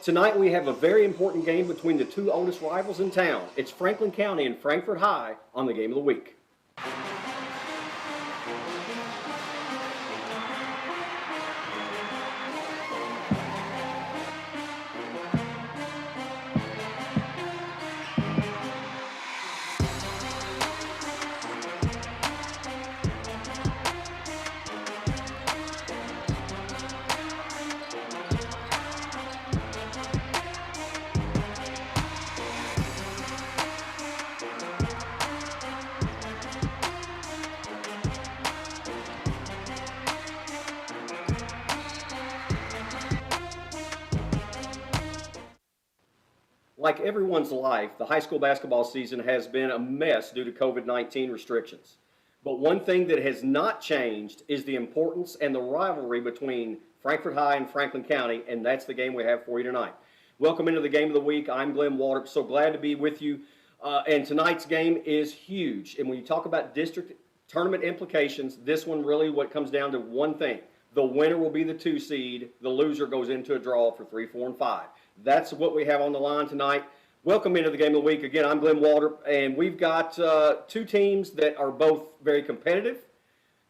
Tonight we have a very important game between the two oldest rivals in town. It's Franklin County and Frankfort High on the Game of the Week. Like everyone's life, the high school basketball season has been a mess due to COVID-19 restrictions. But one thing that has not changed is the importance and the rivalry between Frankfort High and Franklin County, and that's the game we have for you tonight. Welcome into the Game of the Week. I'm Glenn Walter. So glad to be with you. And tonight's game is huge. And when you talk about district tournament implications, this one really what comes down to one thing. The winner will be the 2 seed. The loser goes into a draw for 3, 4, and 5. That's what we have on the line tonight. Welcome into the Game of the Week. Again, I'm Glenn Walter, and we've got two teams that are both very competitive.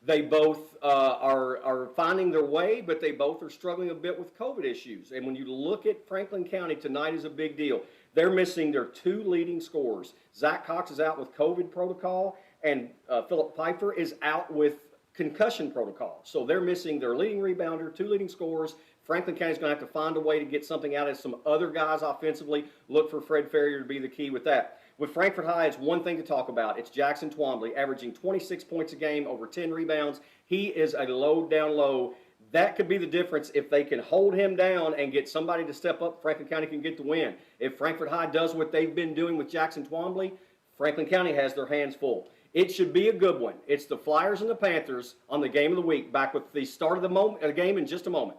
They both are finding their way, but they both are struggling a bit with COVID issues. And when you look at Franklin County, tonight is a big deal. They're missing their 2 leading scorers. Zach Cox is out with COVID protocol, and Philip Pfeiffer is out with concussion protocol. So they're missing their leading rebounder, 2 leading scorers. Franklin County is going to have to find a way to get something out of some other guys offensively. Look for Fred Ferrier to be the key with that. With Frankfort High, it's one thing to talk about. It's Jackson Twombly averaging 26 points a game, over 10 rebounds. He is a low down low. That could be the difference if they can hold him down and get somebody to step up. Franklin County can get the win. If Frankfort High does what they've been doing with Jackson Twombly, Franklin County has their hands full. It should be a good one. It's the Flyers and the Panthers on the Game of the Week. Back with the start of the game in just a moment.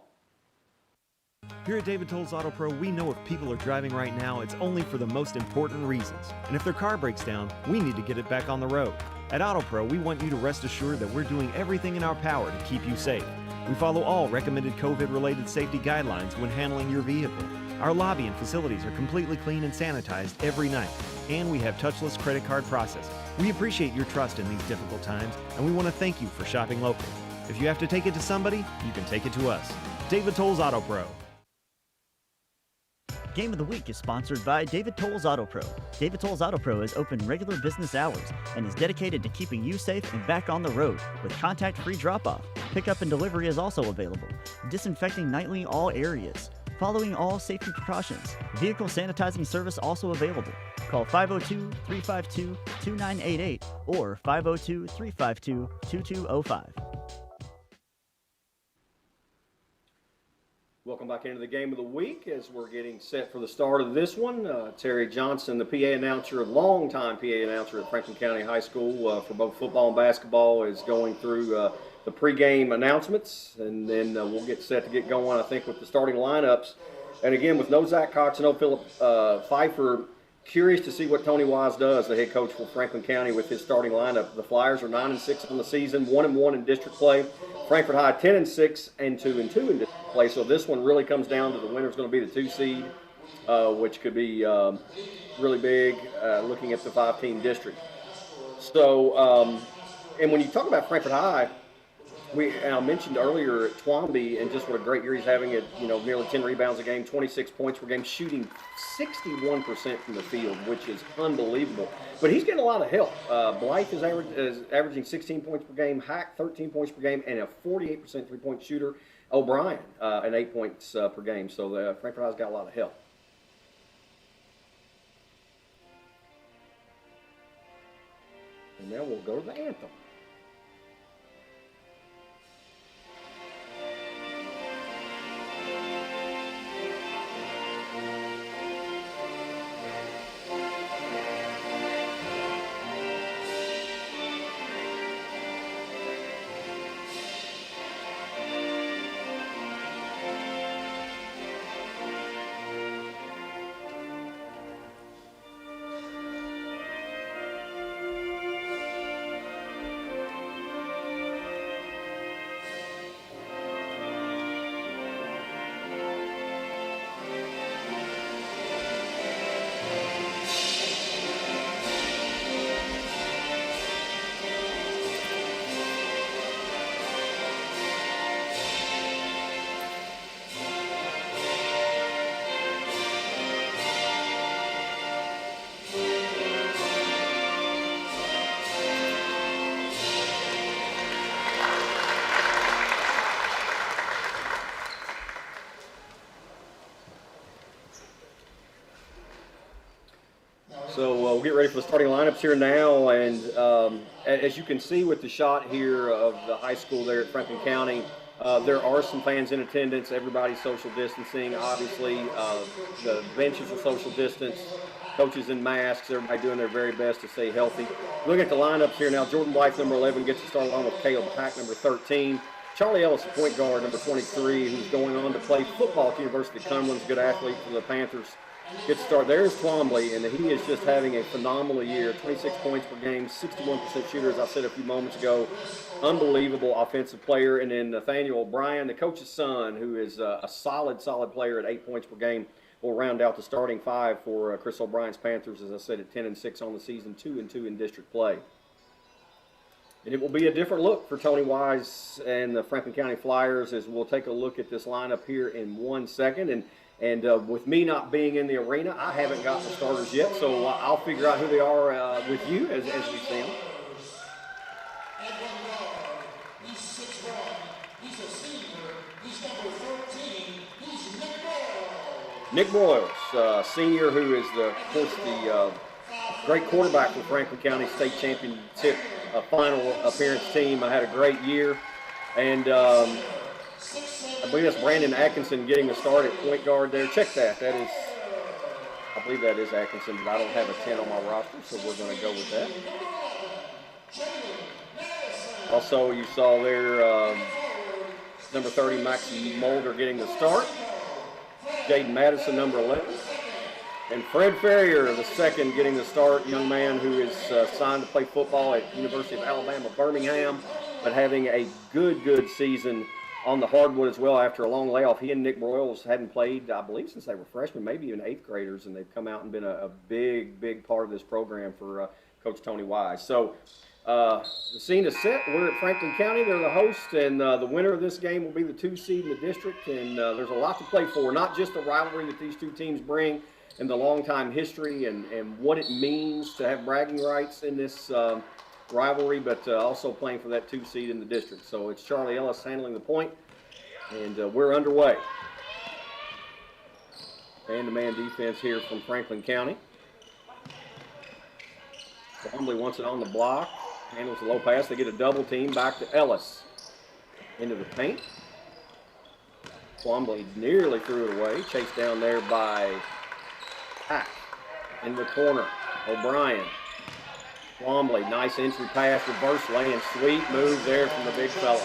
Here at David Tolles Auto Pro, we know if people are driving right now, it's only for the most important reasons. And if their car breaks down, we need to get it back on the road. At Auto Pro, we want you to rest assured that we're doing everything in our power to keep you safe. We follow all recommended COVID-related safety guidelines when handling your vehicle. Our lobby and facilities are completely clean and sanitized every night. And we have touchless credit card processing. We appreciate your trust in these difficult times, and we want to thank you for shopping local. If you have to take it to somebody, you can take it to us. David Tolles Auto Pro. Game of the Week is sponsored by David Tolles Auto Pro. David Tolles Auto Pro is open regular business hours and is dedicated to keeping you safe and back on the road with contact-free drop-off. Pickup and delivery is also available. Disinfecting nightly all areas. Following all safety precautions. Vehicle sanitizing service also available. Call 502-352-2988 or 502-352-2205. Welcome back into the Game of the Week as we're getting set for the start of this one. Terry Johnson, the PA announcer, longtime PA announcer at Franklin County High School for both football and basketball, is going through the pregame announcements, and then we'll get set to get going, I think, with the starting lineups. And again, with no Zach Cox and no Philip Pfeiffer, curious to see what Tony Wise does, the head coach for Franklin County, with his starting lineup. The Flyers are 9-6 on the season, 1-1 in district play. Frankfort High 10-6 and 2-2 in district play. So this one really comes down to the winner's going to be the 2 seed, which could be really big, looking at the 5-team district. So, and when you talk about Frankfort High, I mentioned earlier Twombly and just what a great year he's having at nearly 10 rebounds a game, 26 points per game, shooting 61% from the field, which is unbelievable. But he's getting a lot of help. Blythe is averaging 16 points per game, Hack 13 points per game, and a 48% three-point shooter. O'Brien and 8 points per game. So Frankfort High's got a lot of help. And now we'll go to the anthem. get ready for the starting lineups here now, and as you can see with the shot here of the high school there at Franklin County, there are some fans in attendance. Everybody's social distancing, obviously. The benches are social distance. Coaches in masks. Everybody doing their very best to stay healthy. Looking at the lineups here now, Jordan Blythe, number 11, gets to start along with Caleb Pack, number 13. Charlie Ellis, point guard, number 23, who's going on to play football at the University of Cumberland, a good athlete for the Panthers. Gets to start. There's Twombly, and he is just having a phenomenal year. 26 points per game, 61% shooter, as I said a few moments ago. Unbelievable offensive player. And then Nathaniel O'Brien, the coach's son, who is a solid player at 8 points per game, will round out the starting five for Chris O'Brien's Panthers, as I said, at 10-6 on the season, 2-2 in district play. And it will be a different look for Tony Wise and the Franklin County Flyers, as we'll take a look at this lineup here in 1 second. And with me not being in the arena, I haven't got the starters yet, so I'll figure out who they are with you as we see them. Nick Broyles, senior, who is, of course, the great quarterback for Franklin County State Championship final appearance team. I had a great year. And I believe that's Brandon Atkinson getting the start at point guard there. Check that. That is, I believe that is Atkinson, but I don't have a 10 on my roster, so we're going to go with that. Also, you saw there number 30, Max Mulder, getting the start. Jaden Madison, number 11. And Fred Ferrier, the second, getting the start. Young man who is signed to play football at University of Alabama, Birmingham, but having a good season on the hardwood as well after a long layoff. He and Nick Broyles hadn't played, I believe, since they were freshmen, maybe even 8th graders, and they've come out and been a big part of this program for Coach Tony Wise. So the scene is set. We're at Franklin County. They're the host, and the winner of this game will be the 2 seed in the district, and there's a lot to play for, not just the rivalry that these two teams bring and the long-time history and what it means to have bragging rights in this rivalry, but also playing for that 2 seed in the district. So it's Charlie Ellis handling the point, and we're underway. Man-to-man defense here from Franklin County. Twombly wants it on the block, handles the low pass. They get a double team back to Ellis into the paint. Twombly nearly threw it away, chased down there by Pack in the corner. O'Brien. Twombly, nice entry pass, reverse lane, sweet move there from the big fella.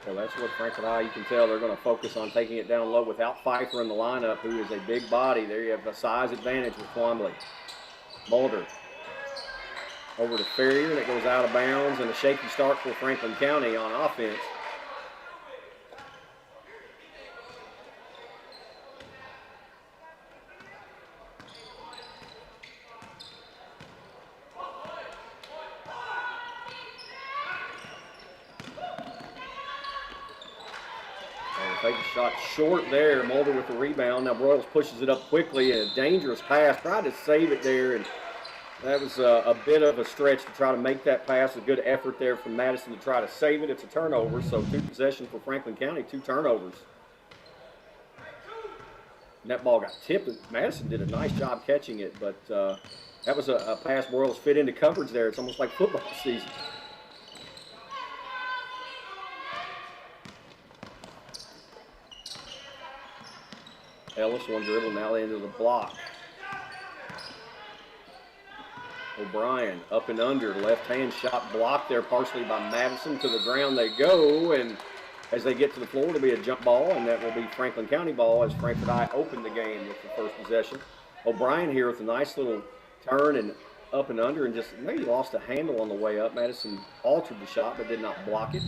So that's what Franklin High, you can tell they're going to focus on taking it down low without Pfeiffer in the lineup, who is a big body. There you have the size advantage with Twombly. Mulder over to Ferrier, and it goes out of bounds, and a shaky start for Franklin County on offense. Take a shot short there. Mulder with the rebound. Now Broyles pushes it up quickly. A dangerous pass. Tried to save it there, and that was a bit of a stretch to try to make that pass. A good effort there from Madison to try to save it. It's a turnover, so 2 possessions for Franklin County, 2 turnovers. And that ball got tipped. Madison did a nice job catching it, but that was a pass Broyles fit into coverage there. It's almost like football season. Ellis, one dribble, now into the block. O'Brien up and under, left hand shot blocked there partially by Madison. To the ground they go, and as they get to the floor, it'll be a jump ball, and that will be Franklin County ball as Frankfurt High opened the game with the first possession. O'Brien here with a nice little turn and up and under, and just maybe lost a handle on the way up. Madison altered the shot but did not block it.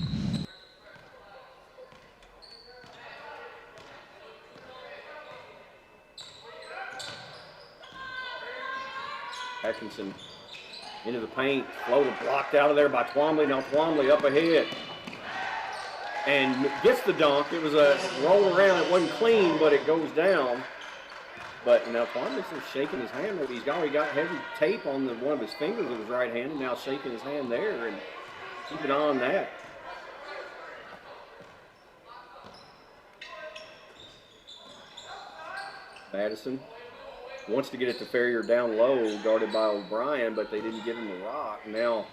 Atkinson into the paint, floater blocked out of there by Twombly. Now Twombly up ahead and gets the dunk. It was a roll around. It wasn't clean, but it goes down. But now Twombly's still shaking his hand. He's already got heavy tape on one of his fingers of his right hand, and now shaking his hand there, and keep it on that. Madison wants to get it to Ferrier down low, guarded by O'Brien, but they didn't give him the rock. Now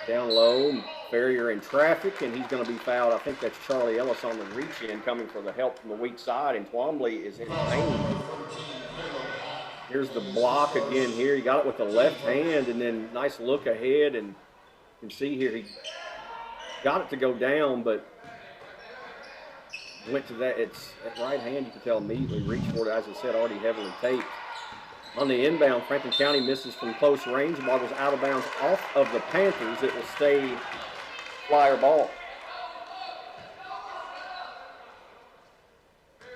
down low, Ferrier in traffic, and he's going to be fouled. I think that's Charlie Ellis on the reach-in coming for the help from the weak side, and Twombly is in pain. Here's the block again here. He got it with the left hand, and then nice look ahead, and you can see here he got it to go down, but went to that. It's that right hand, you can tell immediately, reached for it, as I said, already heavily taped. On the inbound, Franklin County misses from close range. The ball goes out of bounds off of the Panthers. It will stay Flyer ball.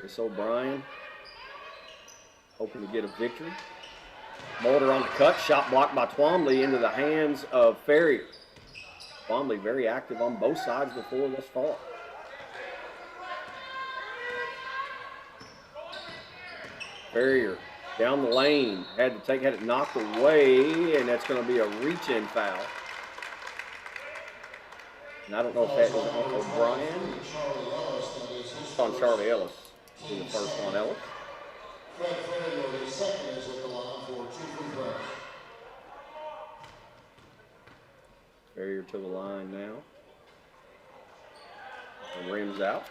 Chris O'Brien hoping to get a victory. Mulder on the cut, shot blocked by Twombly into the hands of Ferrier. Twombly very active on both sides of the floor thus far. Ferrier down the lane, had it knocked away, and that's going to be a reach-in foul. And I don't know if that was on O'Brien. It's on Charlie Ellis. The first on Ellis. Ferrier to the line now. The rim's out.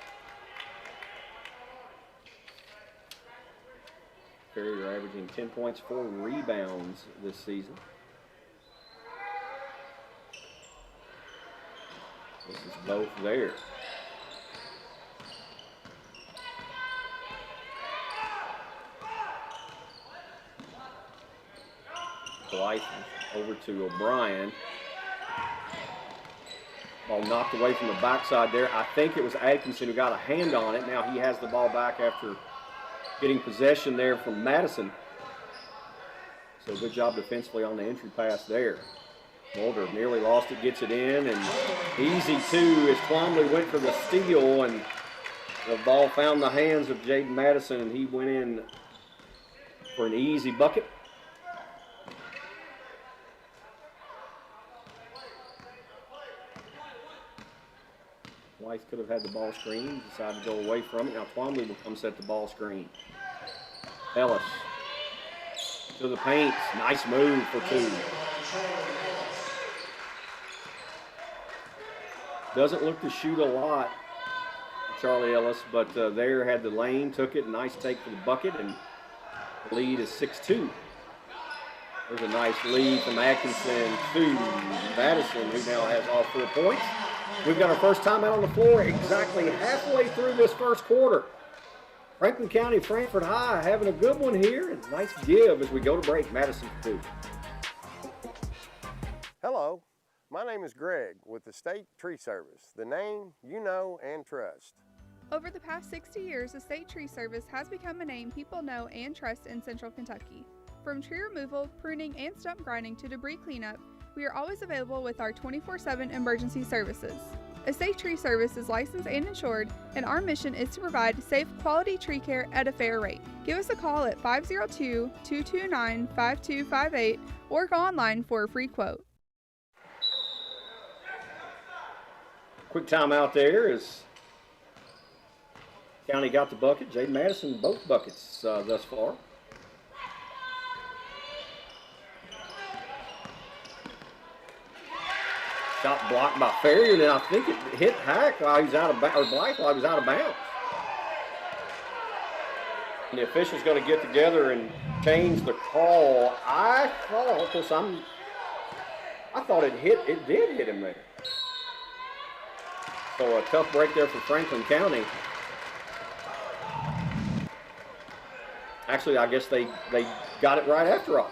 Ferrier averaging 10 points, 4 rebounds this season. This is both there. Blythe over to O'Brien. Ball knocked away from the backside there. I think it was Atkinson who got a hand on it. Now he has the ball back after getting possession there from Madison. So good job defensively on the entry pass there. Mulder nearly lost it, gets it in, and easy two as Twombly went for the steal, and the ball found the hands of Jaden Madison, and he went in for an easy bucket. White could have had the ball screen, decided to go away from it. Now Twombly will come set the ball screen. Ellis to the paint. Nice move for two. Doesn't look to shoot a lot, Charlie Ellis, but there had the lane, took it, nice take for the bucket, and the lead is 6-2. There's a nice lead from Atkinson to Madison, who now has all 4 points. We've got our first time out on the floor exactly halfway through this first quarter. Franklin County, Frankfort High having a good one here, and nice give as we go to break. Madison for 2. Hello, my name is Greg with the State Tree Service, the name you know and trust. Over the past 60 years, the State Tree Service has become a name people know and trust in Central Kentucky. From tree removal, pruning, and stump grinding to debris cleanup, we are always available with our 24/7 emergency services. A State Tree Service is licensed and insured, and our mission is to provide safe, quality tree care at a fair rate. Give us a call at 502-229-5258 or go online for a free quote. Quick timeout there as County got the bucket. Jaden Madison, both buckets thus far. Shot blocked by Ferrier, and then I think it hit Hack while he was out of bounds, or Blythe while he was out of bounds. And the official's going to get together and change the call. I thought, of course, I thought it did hit him there. So a tough break there for Franklin County. Actually, I guess they got it right after all.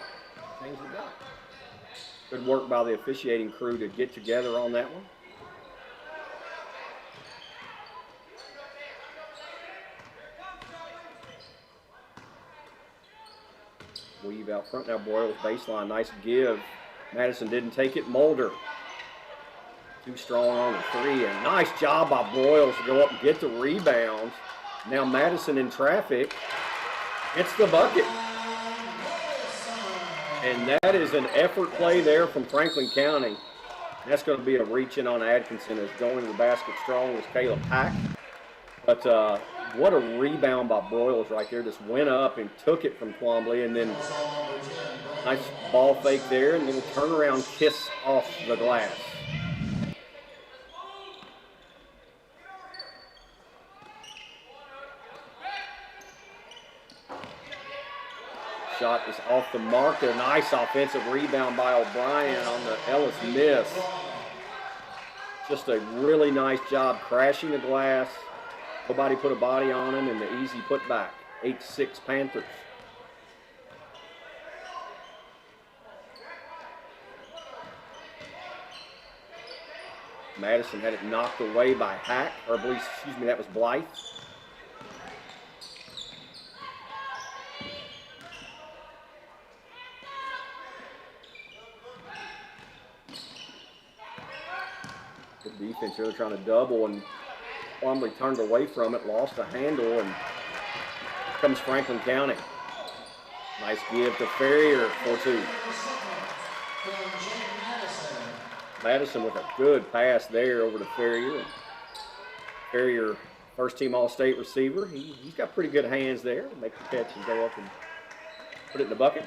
Changed the dot. Good work by the officiating crew to get together on that one. Weave out front now, Boyles baseline, nice give. Madison didn't take it, Mulder. Too strong on the three, and nice job by Boyles to go up and get the rebounds. Now Madison in traffic, it's the bucket. And that is an effort play there from Franklin County. That's going to be a reach in on Atkinson as going to the basket strong was Caleb Hack. But what a rebound by Broyles right there. Just went up and took it from Twombly, and then nice ball fake there, and little turnaround kiss off the glass. Shot is off the mark. A nice offensive rebound by O'Brien on the Ellis miss. Just a really nice job crashing the glass. Nobody put a body on him, and the easy put back. 8-6 Panthers. Madison had it knocked away by Hack, or I believe, excuse me, that was Blythe. Good defense here, trying to double, and Twombly turned away from it, lost a handle, and comes Franklin County. Nice give to Ferrier for 2. Madison with a good pass there over to Ferrier. Ferrier, first-team All-State receiver. He's got pretty good hands there. Make the catch and go up and put it in the bucket.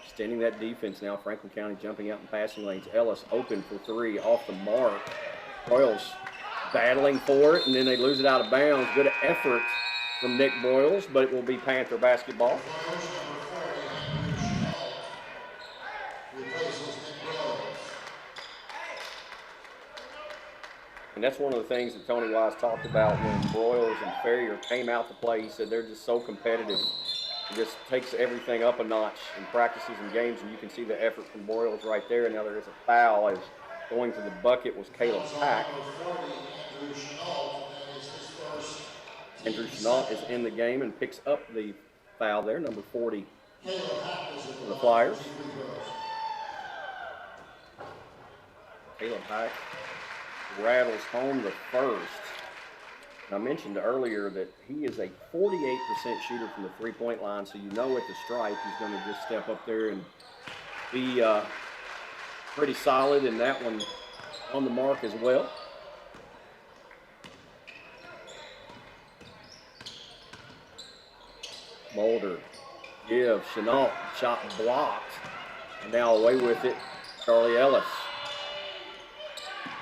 Extending that defense now. Franklin County jumping out in passing lanes. Ellis open for 3 off the mark. Broyles battling for it, and then they lose it out of bounds. Good effort from Nick Broyles, but it will be Panther basketball. And that's one of the things that Tony Wise talked about when Broyles and Ferrier came out to play. He said they're just so competitive. It just takes everything up a notch in practices and games, and you can see the effort from Broyles right there. Now there is a foul as going to the bucket was Caleb Pack. Andrew Chenault is in the game and picks up the foul there, number 40 for the Flyers. Caleb Pack rattles home the first. I mentioned earlier that he is a 48% shooter from the three-point line, so you know at the strike he's going to just step up there and be pretty solid, and that one on the mark as well. Mulder, give, Chenault, shot blocked, and now away with it, Charlie Ellis.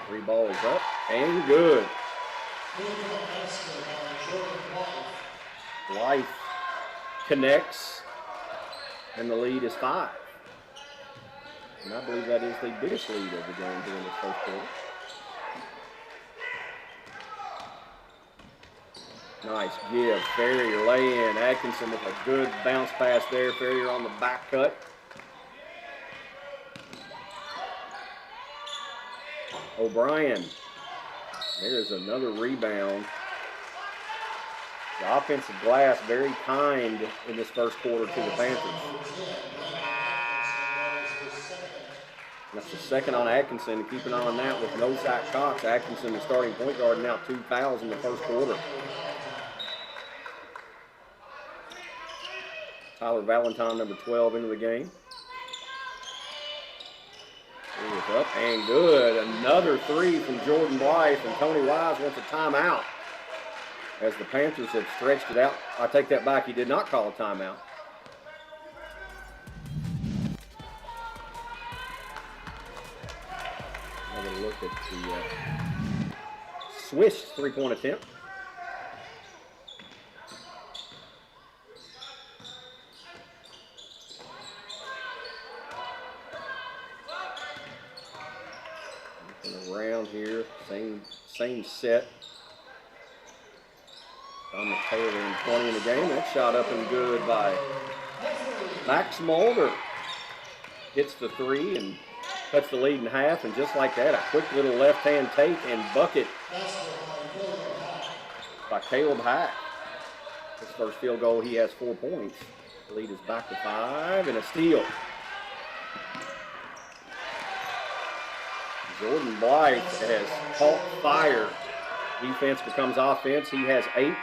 3 balls up and good. Blythe connects, and the lead is 5. And I believe that is the biggest lead of the game during this first quarter. Nice give, Ferrier lay in. Atkinson with a good bounce pass there. Ferrier on the back cut. O'Brien. There's another rebound. The offensive glass very kind in this first quarter to the Panthers. That's the second on Atkinson. Keep an eye on that with no Zach Cox. Atkinson, the starting point guard, now 2 fouls in the first quarter. Tyler Valentine, number 12, into the game. It's up and good. Another 3 from Jordan Blythe, and Tony Wise wants a timeout as the Panthers have stretched it out. I take that back. He did not call a timeout. I'm going to look at the Swiss three-point attempt. Around here, same set. Dominic Taylor in 20 in the game. That shot up and good by Max Mulder. Hits the 3 and cuts the lead in half, and just like that, a quick little left-hand take and bucket by Caleb Hack. His first field goal, he has 4 points. The lead is back to 5 and a steal. Jordan Blythe has caught fire. Defense becomes offense. He has 8.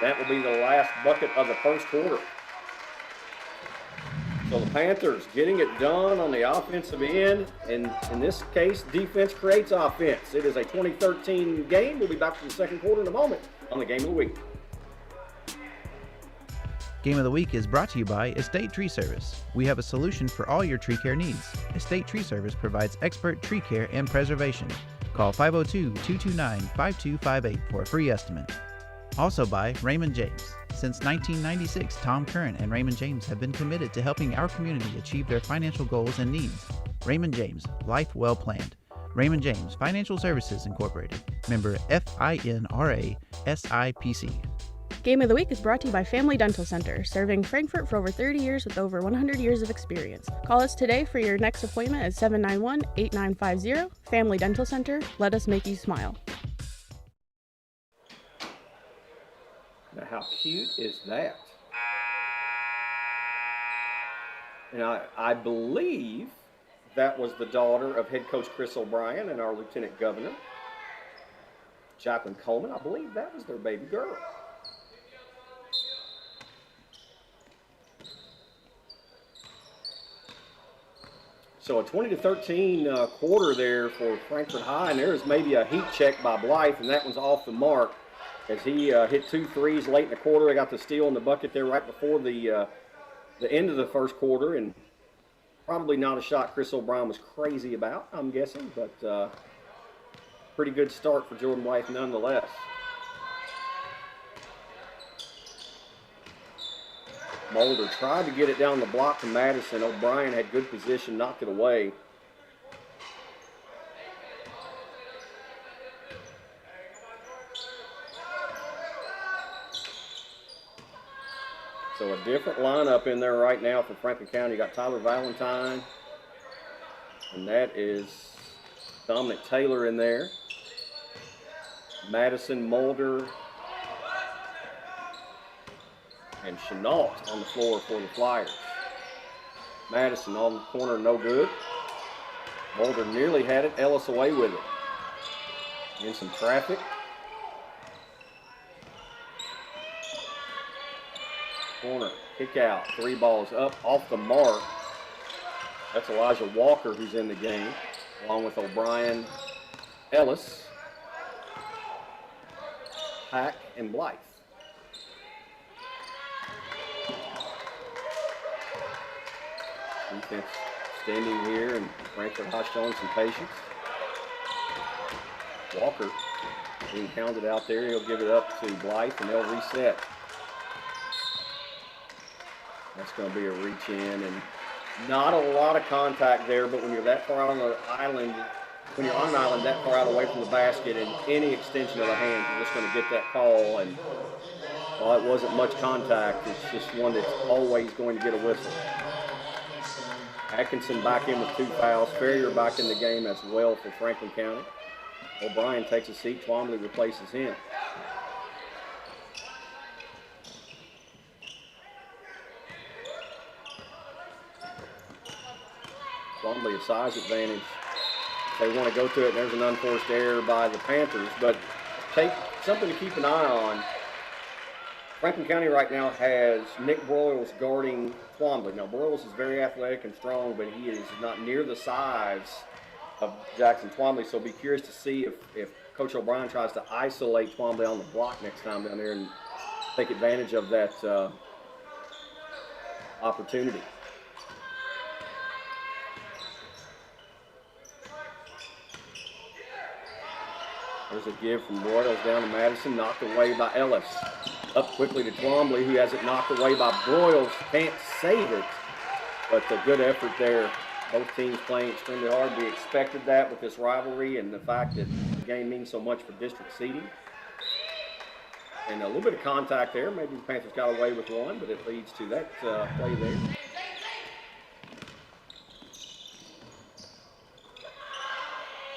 That will be the last bucket of the first quarter. So the Panthers getting it done on the offensive end, and in this case, defense creates offense. It is a 2013 game. We'll be back for the second quarter in a moment on the Game of the Week. Game of the Week is brought to you by Estate Tree Service. We have a solution for all your tree care needs. Estate Tree Service provides expert tree care and preservation. Call 502-229-5258 for a free estimate. Also by Raymond James. Since 1996, Tom Curran and Raymond James have been committed to helping our community achieve their financial goals and needs. Raymond James, life well planned. Raymond James Financial Services Incorporated. Member FINRA SIPC. Game of the Week is brought to you by Family Dental Center, serving Frankfort for over 30 years with over 100 years of experience. Call us today for your next appointment at 791-8950. Family Dental Center, let us make you smile. Now, how cute is that? And I believe that was the daughter of head coach Chris O'Brien and our lieutenant governor, Jacqueline Coleman. I believe that was their baby girl. So a 20-13 quarter there for Frankfort High, and there is maybe a heat check by Blythe, and that one's off the mark as he hit 2 threes late in the quarter. They got the steal in the bucket there right before the end of the first quarter, and probably not a shot Chris O'Brien was crazy about, I'm guessing, but pretty good start for Jordan Blythe nonetheless. Mulder tried to get it down the block to Madison. O'Brien had good position, knocked it away. So a different lineup in there right now for Franklin County. You got Tyler Valentine, and that is Dominic Taylor in there. Madison, Mulder, and Chenault on the floor for the Flyers. Madison on the corner, no good. Mulder nearly had it. Ellis away with it. In some traffic. Corner, kick out, 3 balls up, off the mark. That's Elijah Walker who's in the game, along with O'Brien, Ellis, Hack, and Blythe. Defense standing here, and Frankfort High showing some patience. Walker being hounded out there. He'll give it up to Blythe, and they'll reset. That's going to be a reach in, and not a lot of contact there, but when you're that far out on the island, when you're on an island that far out away from the basket, and any extension of the hand, you're just going to get that call. And while it wasn't much contact, it's just one that's always going to get a whistle. Atkinson back in with 2 fouls. Ferrier back in the game as well for Franklin County. O'Brien takes a seat. Twombly replaces him. Twombly a size advantage. They want to go to it, and there's an unforced error by the Panthers. But take something to keep an eye on. Franklin County right now has Nick Broyles guarding Twombly. Now, Broyles is very athletic and strong, but he is not near the size of Jackson Twombly. So be curious to see if Coach O'Brien tries to isolate Twombly on the block next time down there and take advantage of that opportunity. There's a give from Broyles down to Madison, knocked away by Ellis. Up quickly to Twombly, who has it knocked away by Broyles. Can't save it, but a good effort there. Both teams playing extremely hard. We expected that with this rivalry and the fact that the game means so much for district seeding. And a little bit of contact there. Maybe the Panthers got away with one, but it leads to that play there.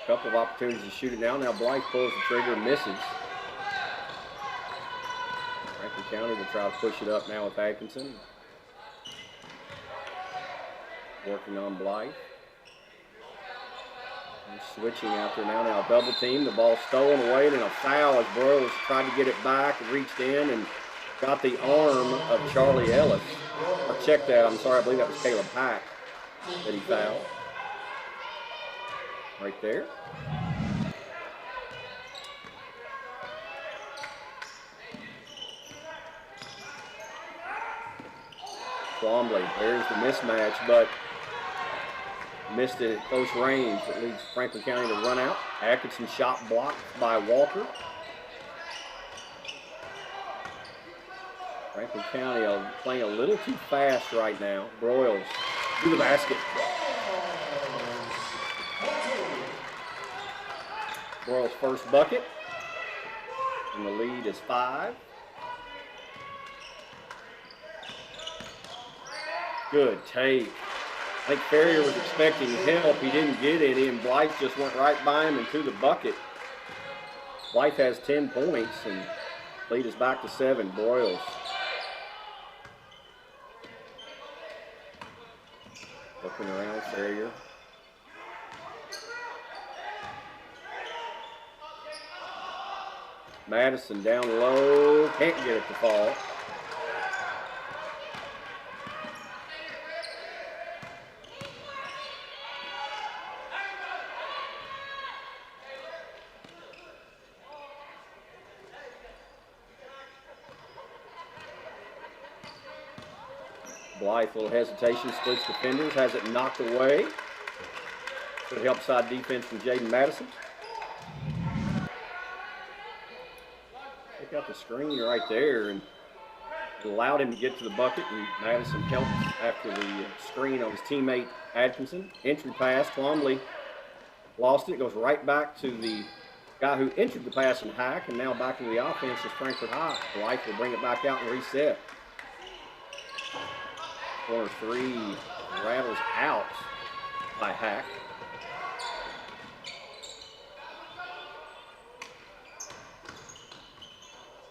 Couple of opportunities to shoot it now. Now Blythe pulls the trigger and misses. Franklin County will try to push it up now with Atkinson. Working on Blythe. And switching out there now. Now a double team. The ball stolen away and a foul as Broyles tried to get it back and reached in and got the arm of Charlie Ellis. Or check that, I'm sorry, I believe that was Caleb Pack that he fouled. Right there. Twombly, there's the mismatch, but missed it at close range. It leads Franklin County to run out. Atkinson shot blocked by Walker. Franklin County playing a little too fast right now. Broyles to the basket. Broyles' first bucket. And the lead is 5. Good take. I think Ferrier was expecting help. He didn't get any, and Blythe just went right by him and to the bucket. Blythe has 10 points, and lead is back to 7. Broyles. Looking around, Ferrier. Madison down low, can't get it to fall. Blythe, little hesitation, splits defenders, has it knocked away. Good help side defense from Jaden Madison. Pick out the screen right there, and it allowed him to get to the bucket, and Madison helped after the screen on his teammate Atkinson. Entry pass, Twombly lost it, goes right back to the guy who entered the pass and Hack, and now back into the offense is Frankfort High. Blythe will bring it back out and reset. Corner 3 rattles out by Hack.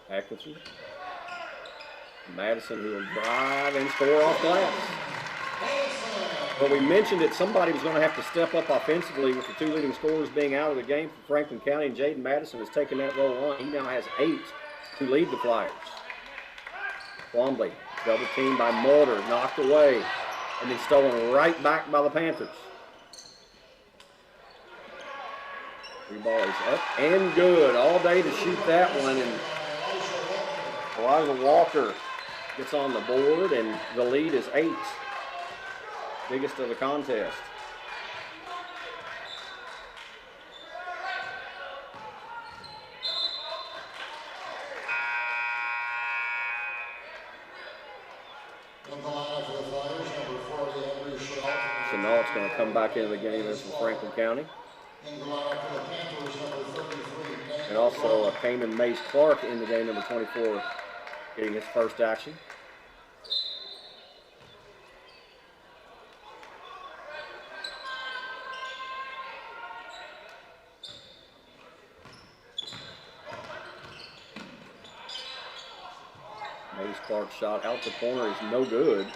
Atkinson. Madison, who will drive and score off glass. But we mentioned that somebody was going to have to step up offensively with the 2 leading scorers being out of the game for Franklin County, and Jaden Madison has taken that role on. He now has 8 to lead the Flyers. Twombly, double teamed by Mulder, knocked away, and then stolen right back by the Panthers. 3 balls up and good. All day to shoot that one, and Elijah Walker gets on the board, and the lead is 8. Biggest of the contest. Chenault's going to come back into the game as from Franklin County. And also Payman Mace Clark in the game, number 24, getting his first action. Mace Clark's shot out the corner is no good.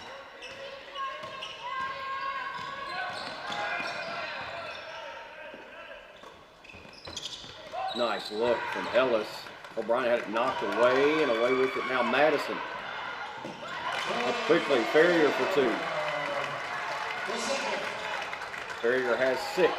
Nice look from Ellis. O'Brien had it knocked away, and away with it now Madison. Up quickly, Ferrier for 2. Ferrier has 6.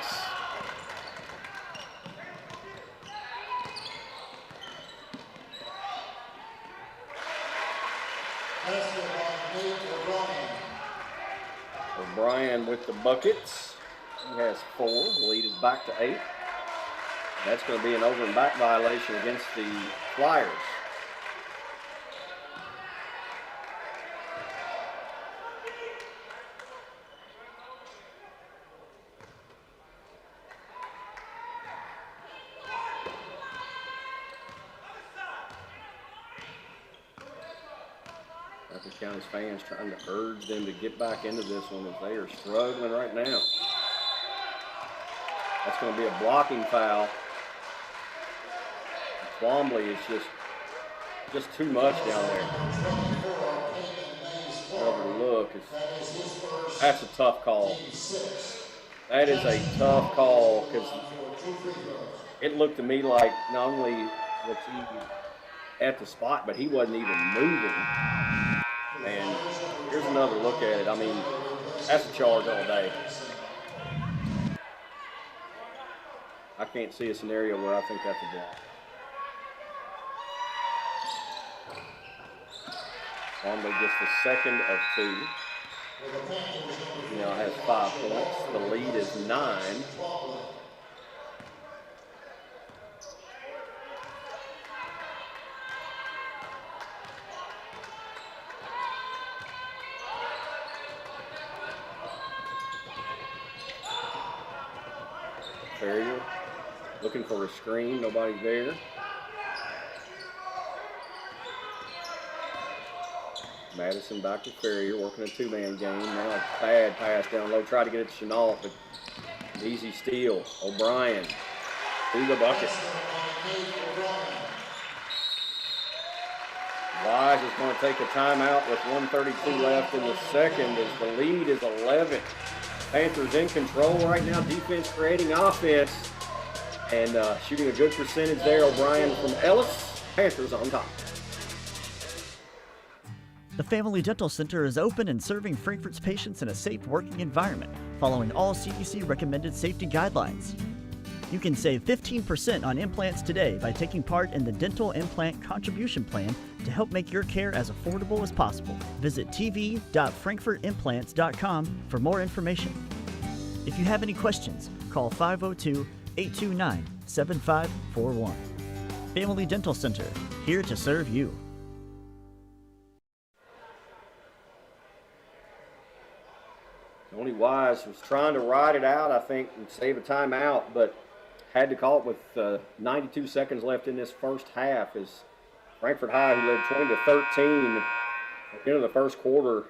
O'Brien with the buckets. He has 4. The lead is back to 8. That's going to be an over and back violation against the Flyers. Franklin County's fans trying to urge them to get back into this one as they are struggling right now. That's going to be a blocking foul. Twombly is just too much down there. Overlook. That's a tough call. That is a tough call because it looked to me like not only was he at the spot, but he wasn't even moving. And here's another look at it. I mean, that's a charge all day. I can't see a scenario where I think that's a block. Twombly gets the second of 2. He now has 5 points. The lead is 9. Ferrier looking for a screen, nobody's there. Madison back to Ferrier, working a 2-man game. Now a bad pass down low, try to get it to Chenault, but easy steal. O'Brien to the bucket. Wise is going to take a timeout with 1:32 left in the second as the lead is 11. Panthers in control right now, defense creating offense, and shooting a good percentage there. O'Brien from Ellis, Panthers on top. The Family Dental Center is open and serving Frankfort's patients in a safe working environment, following all CDC recommended safety guidelines. You can save 15% on implants today by taking part in the Dental Implant Contribution Plan to help make your care as affordable as possible. Visit tv.frankfortimplants.com for more information. If you have any questions, call 502-829-7541. Family Dental Center, here to serve you. Tony Wise was trying to ride it out, I think, and save a timeout, but had to call it with 92 seconds left in this first half as Frankfort High, who led 20-13 at the end of the first quarter, is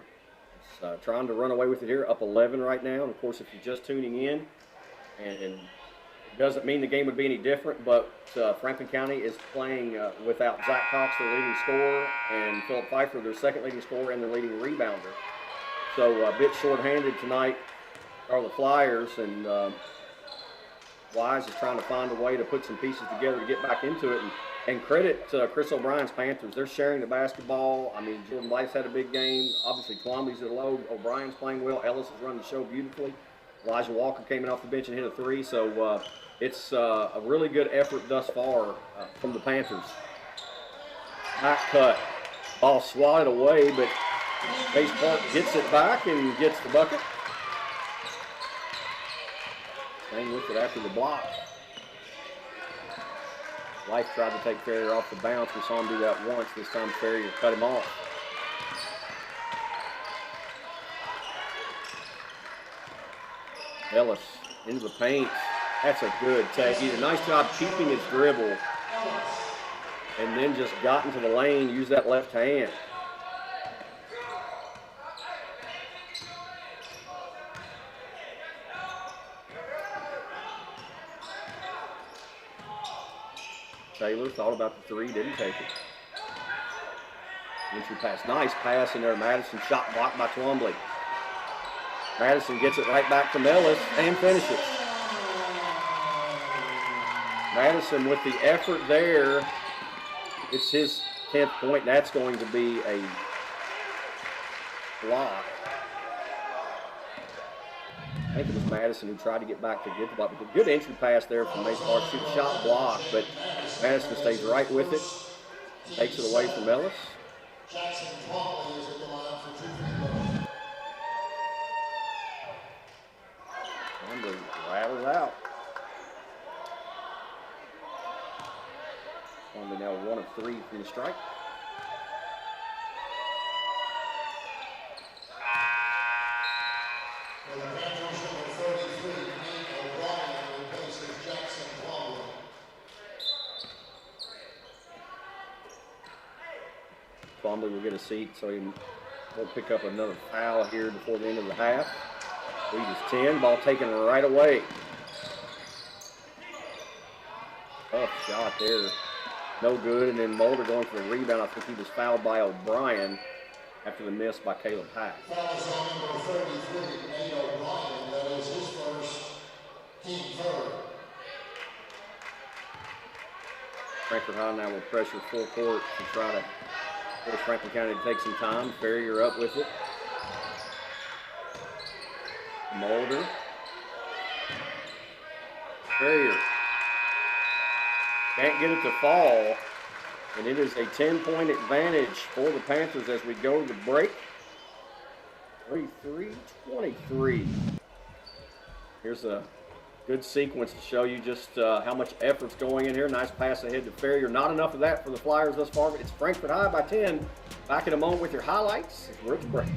trying to run away with it here, up 11 right now. And, of course, if you're just tuning in, and it doesn't mean the game would be any different, but Franklin County is playing without Zach Cox, their leading scorer, and Philip Pfeiffer, their second leading scorer, and their leading rebounder. So a bit short-handed tonight are the Flyers, and Wise is trying to find a way to put some pieces together to get back into it. And credit Chris O'Brien's Panthers. They're sharing the basketball. I mean, Jordan Blythe's had a big game. Obviously, Twombly's at a low. O'Brien's playing well. Ellis has run the show beautifully. Elijah Walker came in off the bench and hit a 3. So it's a really good effort thus far from the Panthers. Back cut. Ball swatted away, but Base Park gets it back and gets the bucket. Staying with it after the block. Life tried to take Ferrier off the bounce. We saw him do that once. This time Ferrier cut him off. Ellis into the paint. That's a good take. He did a nice job keeping his dribble and then just got into the lane, used that left hand. Taylor thought about the 3, didn't take it. Entry pass, nice pass in there. Madison, shot blocked by Twombly. Madison gets it right back from Ellis and finishes. Madison with the effort there. It's his 10th point. That's going to be a block. I think it was Madison who tried to get back to get the block. But a good entry pass there from Mace Park. Shoot shot block, but Madison stays right with it. Takes it away from Ellis. Twombly rattles out. Twombly now 1 of 3 from the strike. Twombly will get a seat so he won't pick up another foul here before the end of the half. Lead is 10, ball taken right away. Tough shot there, no good, and then Mulder going for the rebound. I think he was fouled by O'Brien after the miss by Caleb Pack. Foul is on number 33, Nate O'Brien. That is his first, team third. Frankfort High now will pressure full court to try to force Franklin County to take some time. Ferrier up with it. Mulder. Ferrier. Can't get it to fall. And it is a 10-point advantage for the Panthers as we go to the break. 33-23. Here's a good sequence to show you just how much effort's going in here. Nice pass ahead to Ferrier. Not enough of that for the Flyers thus far, but it's Frankfort High by 10. Back in a moment with your highlights. We're at the break.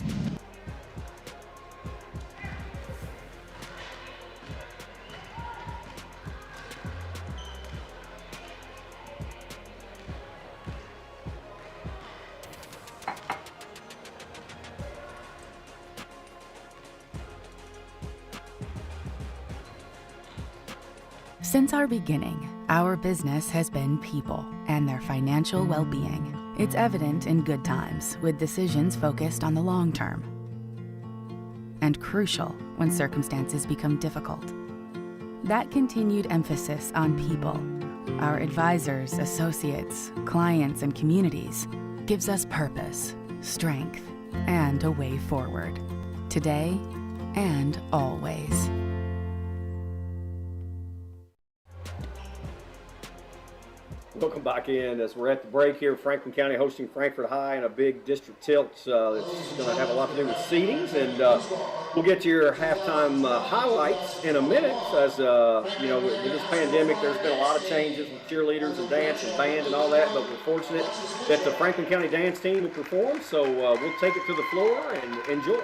Since our beginning, our business has been people and their financial well-being. It's evident in good times, with decisions focused on the long term, and crucial when circumstances become difficult. That continued emphasis on people, our advisors, associates, clients, and communities, gives us purpose, strength, and a way forward, today and always. Welcome back in as we're at the break here. Franklin County hosting Frankfort High in a big district tilt that's going to have a lot to do with seedings. And we'll get to your halftime highlights in a minute. As you know, with this pandemic, there's been a lot of changes with cheerleaders and dance and band and all that. But we're fortunate that the Franklin County dance team will perform. So we'll take it to the floor and enjoy.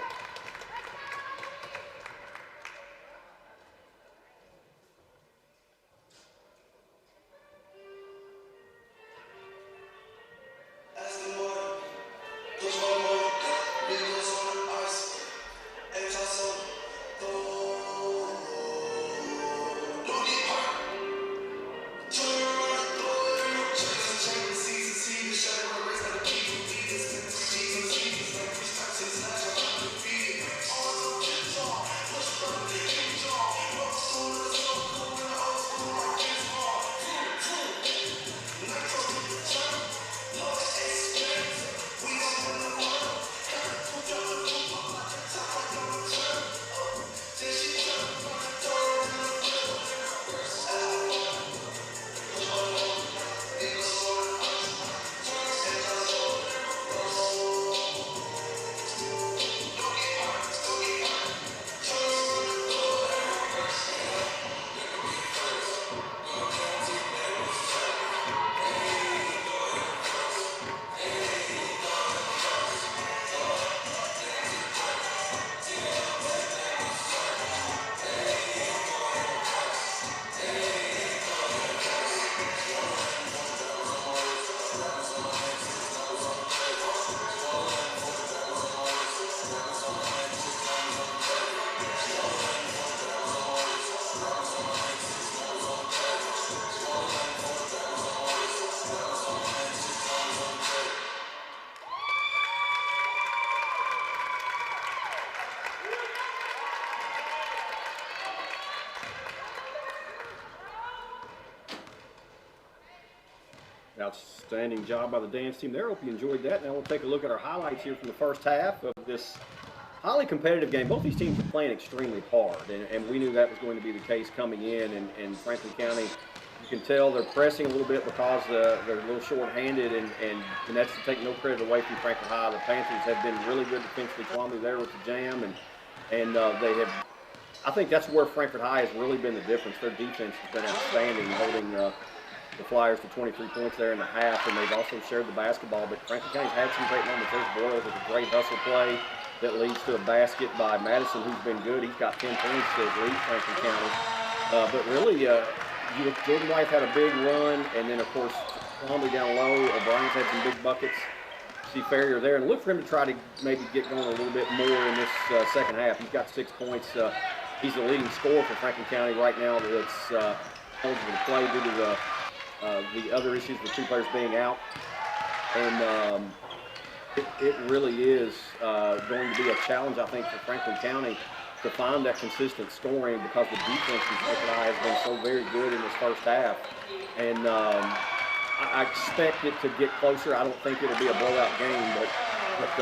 Outstanding job by the dance team there. Hope you enjoyed that. Now we'll take a look at our highlights here from the first half of this highly competitive game. Both these teams are playing extremely hard, and we knew that was going to be the case coming in. And Franklin County, you can tell they're pressing a little bit because they're a little short-handed, and that's to take no credit away from Frankfort High. The Panthers have been really good defensively. Kwame there with the jam, and they have. I think that's where Frankfort High has really been the difference. Their defense has been outstanding, holding the Flyers to 23 points there in the half, and they've also shared the basketball. But Franklin County's had some great moments. There's Boyle with a great hustle play that leads to a basket by Madison, who's been good. He's got 10 points to lead Franklin County. But really, Jordan White had a big run, and then, of course, Plumlee down low. O'Brien's had some big buckets. See Ferrier there, and look for him to try to maybe get going a little bit more in this second half. He's got 6 points. He's the leading scorer for Franklin County right now that's eligible to play due to the other issues with 2 players being out. And it really is going to be a challenge, I think, for Franklin County to find that consistent scoring because the defense in Franklin High has been so very good in this first half. And I expect it to get closer. I don't think it'll be a blowout game, but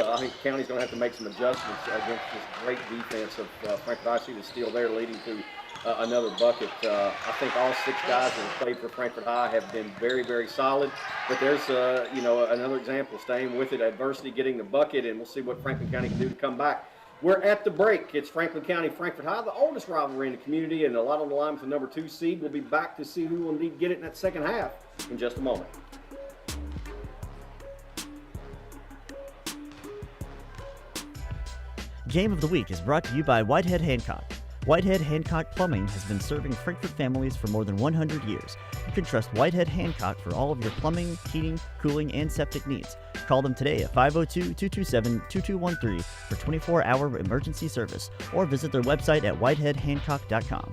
I think the county's going to have to make some adjustments against this great defense of Frankfurt High. See the steal there leading to another bucket. I think all 6 guys that have played for Frankfurt High have been very, very solid. But there's, another example, staying with it, adversity, getting the bucket, and we'll see what Franklin County can do to come back. We're at the break. It's Franklin County, Frankfurt High, the oldest rivalry in the community, and a lot on the line with the number 2 seed. We'll be back to see who will indeed get it in that second half in just a moment. Game of the Week is brought to you by Whitehead Hancock. Whitehead Hancock Plumbing has been serving Frankfurt families for more than 100 years. You can trust Whitehead Hancock for all of your plumbing, heating, cooling, and septic needs. Call them today at 502-227-2213 for 24-hour emergency service, or visit their website at whiteheadhancock.com.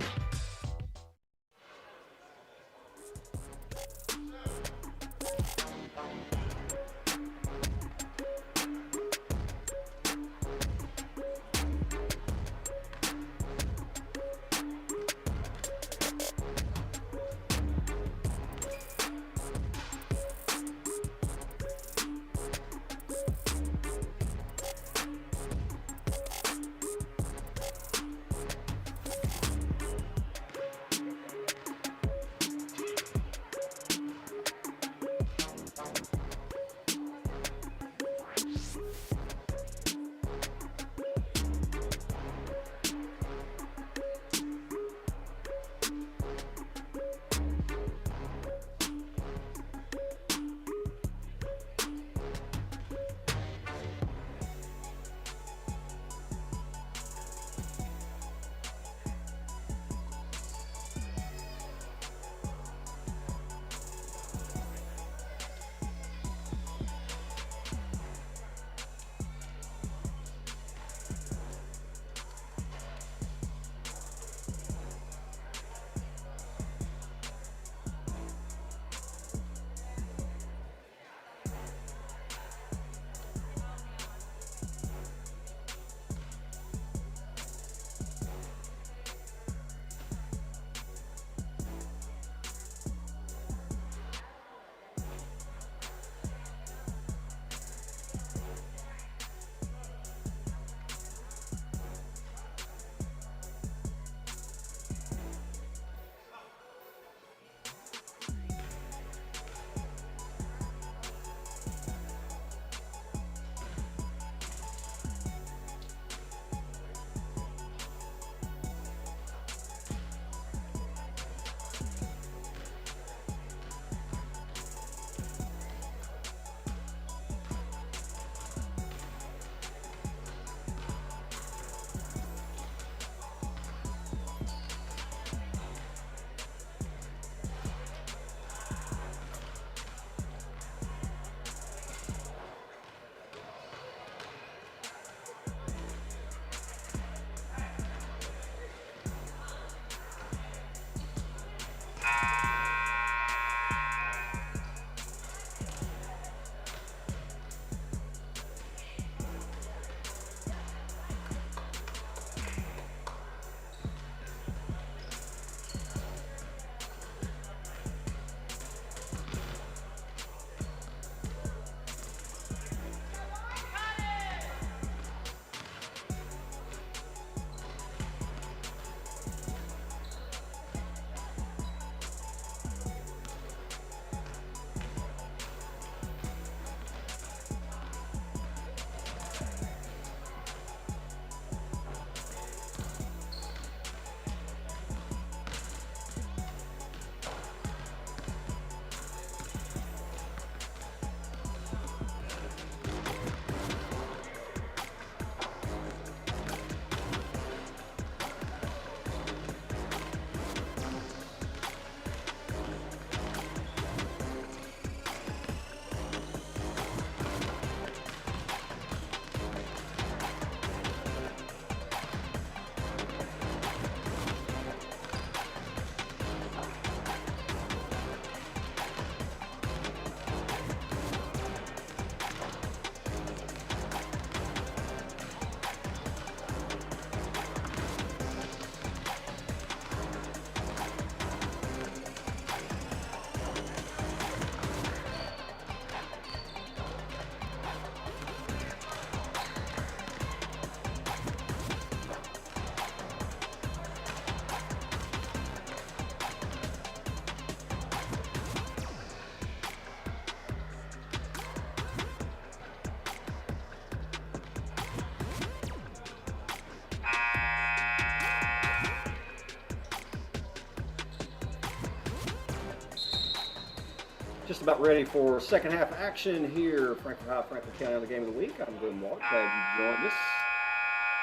just about ready for second half action here, Frankfort High, Franklin County on the Game of the Week. I'm Glenn Walk. Glad you joined us.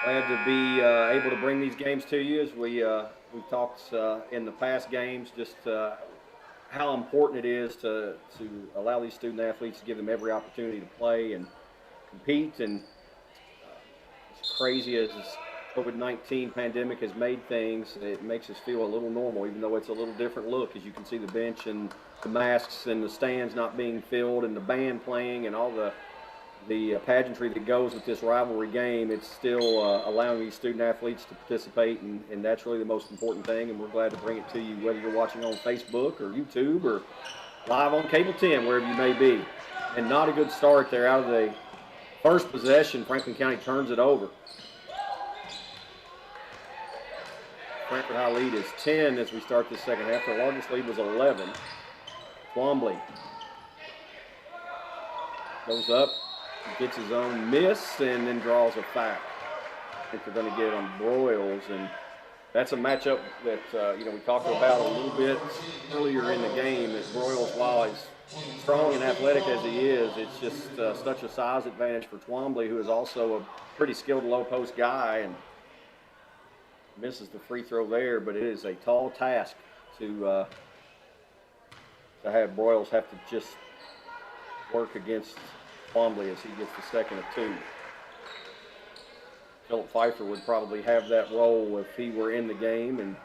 Glad to be able to bring these games to you as we've talked in the past games, just how important it is to allow these student athletes to give them every opportunity to play and compete. And as crazy as this COVID-19 pandemic has made things, it makes us feel a little normal, even though it's a little different look, as you can see the bench and the masks and the stands not being filled and the band playing and all the pageantry that goes with this rivalry game. It's still allowing these student athletes to participate, and that's really the most important thing, and we're glad to bring it to you, whether you're watching on Facebook or YouTube or live on Cable 10, wherever you may be. And not a good start there out of the first possession. Franklin County turns it over. Frankfort High lead is 10 as we start this second half. Their largest lead was 11. Twombly goes up, gets his own miss, and then draws a foul. I think they're going to get it on Broyles, and that's a matchup that we talked about a little bit earlier in the game. That Broyles, while as strong and athletic as he is, it's just such a size advantage for Twombly, who is also a pretty skilled low post guy, and misses the free throw there. But it is a tall task to have Broyles have to just work against Twombly as he gets the second of two. Philip Pfeiffer would probably have that role if he were in the game, and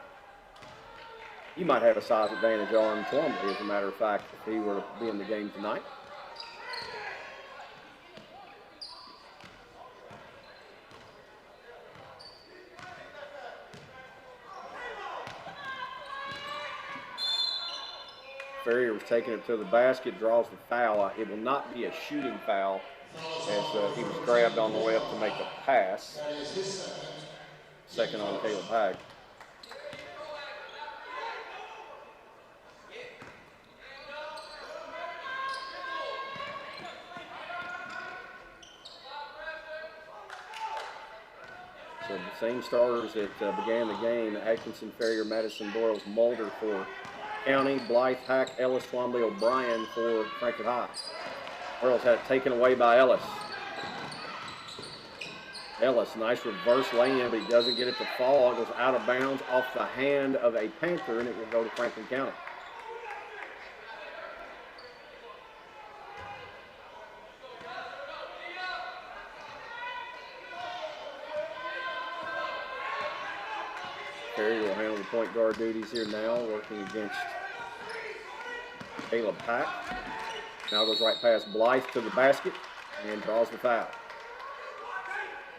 he might have a size advantage on Twombly, as a matter of fact, if he were to be in the game tonight. Ferrier was taking it to the basket, draws the foul. It will not be a shooting foul, as he was grabbed on the way up to make the pass. Second on Caleb Hagg. So the same starters that began the game: Atkinson, Ferrier, Madison, Broyles, Mulder for County, Blythe, Hack, Ellis, Twombly, O'Brien for Frankfort High. Broyles had it taken away by Ellis. Ellis, nice reverse lay-in, but he doesn't get it to fall. It goes out of bounds off the hand of a Panther, and it will go to Franklin County. Perry will handle the point guard duties here now, working against Caleb Pack. Now goes right past Blythe to the basket and draws the foul.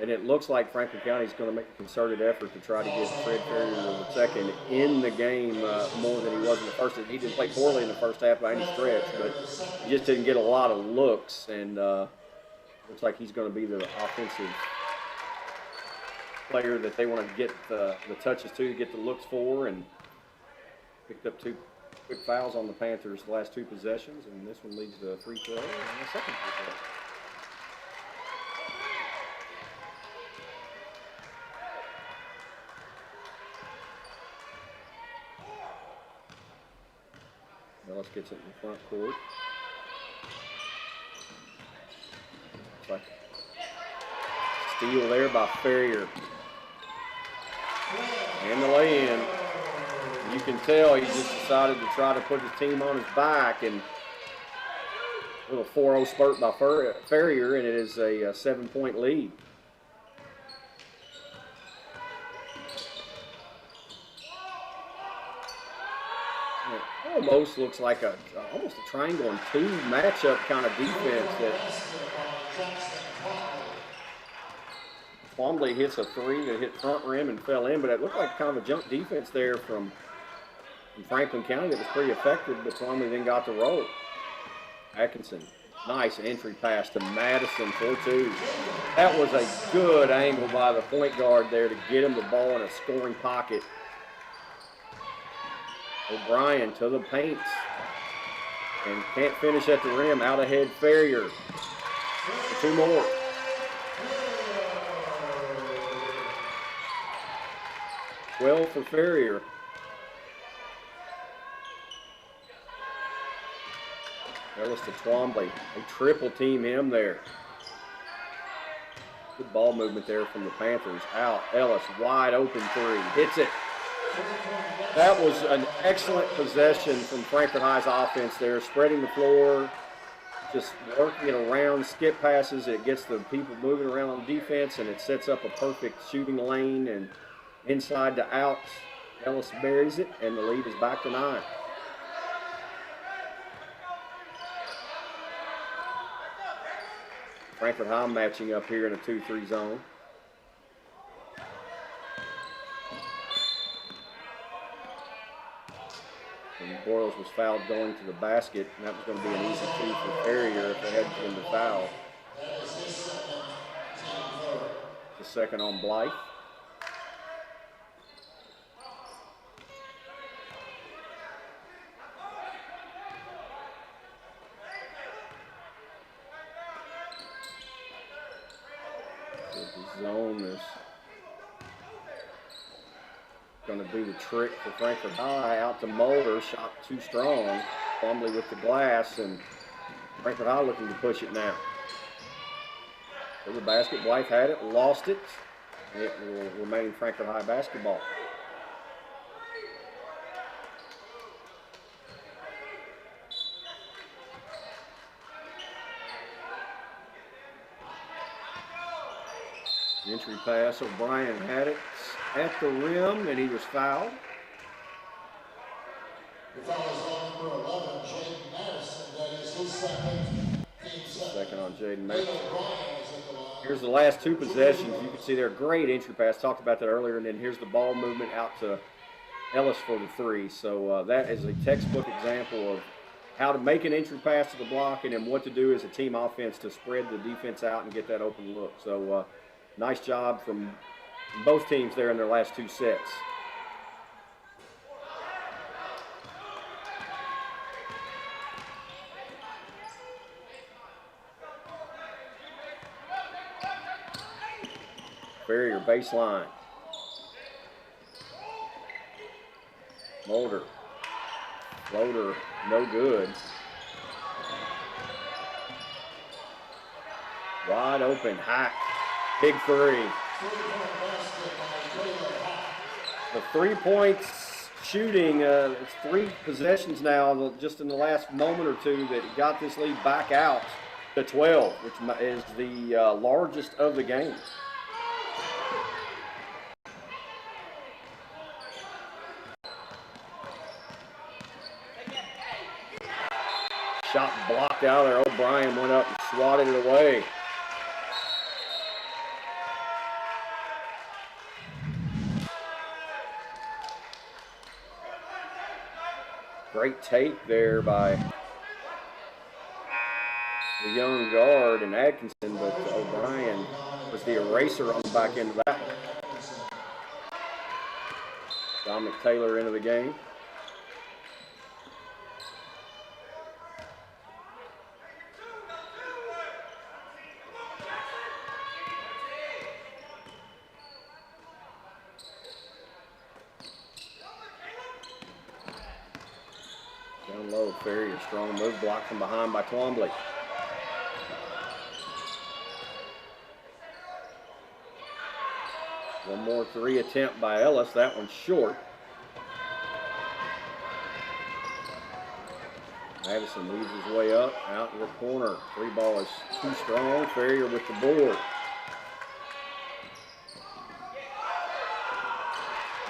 And it looks like Franklin County is going to make a concerted effort to try to get Fred Ferrier II in the game more than he was in the first. He didn't play poorly in the first half by any stretch, but he just didn't get a lot of looks, and looks like he's going to be the offensive player that they want to get the touches to get the looks for, and picked up two quick fouls on the Panthers the last two possessions, and this one leads to a free throw and a second free throw. Ellis gets it in the front court. Looks like steal there by Ferrier. And the lay-in. You can tell he just decided to try to put his team on his back, and a little 4-0 spurt by Ferrier, and it is a 7-point lead. It almost looks like almost a triangle and two matchup kind of defense that Twombly hits a three that hit front rim and fell in, but it looked like kind of a jump defense there from Franklin County that was pretty effective, but Twombly then got the roll. Atkinson, nice entry pass to Madison, 4-2. That was a good angle by the point guard there to get him the ball in a scoring pocket. O'Brien to the paint and can't finish at the rim. Out ahead Ferrier. Two more. Well for Ferrier. Ellis to Twombly. They triple team him there. Good ball movement there from the Panthers. Out. Ellis, wide open three. Hits it. That was an excellent possession from Frankfort High's offense there, spreading the floor, just working it around, skip passes. It gets the people moving around on defense, and it sets up a perfect shooting lane and inside to out. Ellis buries it, and the lead is back to 9. Frankfort High matching up here in a 2-3 zone. And Boyles was fouled going to the basket, and that was going to be an easy 2 for Ferrier if they hadn't been the foul. The second on Blythe. The zone is going to do the trick for Frankfort High. Out to Mulder, shot too strong. Twombly with the glass, and Frankfort High looking to push it now. To the basket, Blythe had it, lost it. It will remain Frankfort High basketball. Entry pass, O'Brien had it at the rim, and he was fouled. The foul is on number 11, Jaden Madison. That is his second, team Second on Jaden Madison. O'Brien is at the line. Here's the last 2 possessions. You can see their great entry pass. Talked about that earlier, and then here's the ball movement out to Ellis for the 3. So that is a textbook example of how to make an entry pass to the block, and then what to do as a team offense to spread the defense out and get that open look. So nice job from both teams there in their last 2 sets. Ferrier baseline. Mulder. Floater, no good. Wide open, Hack. Big 3. The 3 points shooting, it's 3 possessions now, just in the last moment or 2, that got this lead back out to 12, which is the largest of the game. Shot blocked out there. O'Brien went up and swatted it away. Great take there by the young guard and Atkinson, but O'Brien was the eraser on the back end of that one. Dominic Taylor into the game. Down low, Ferrier, strong move, blocked from behind by Twombly. One more 3 attempt by Ellis, that one's short. Madison weaves his way up, out to the corner. 3 ball is too strong, Ferrier with the board.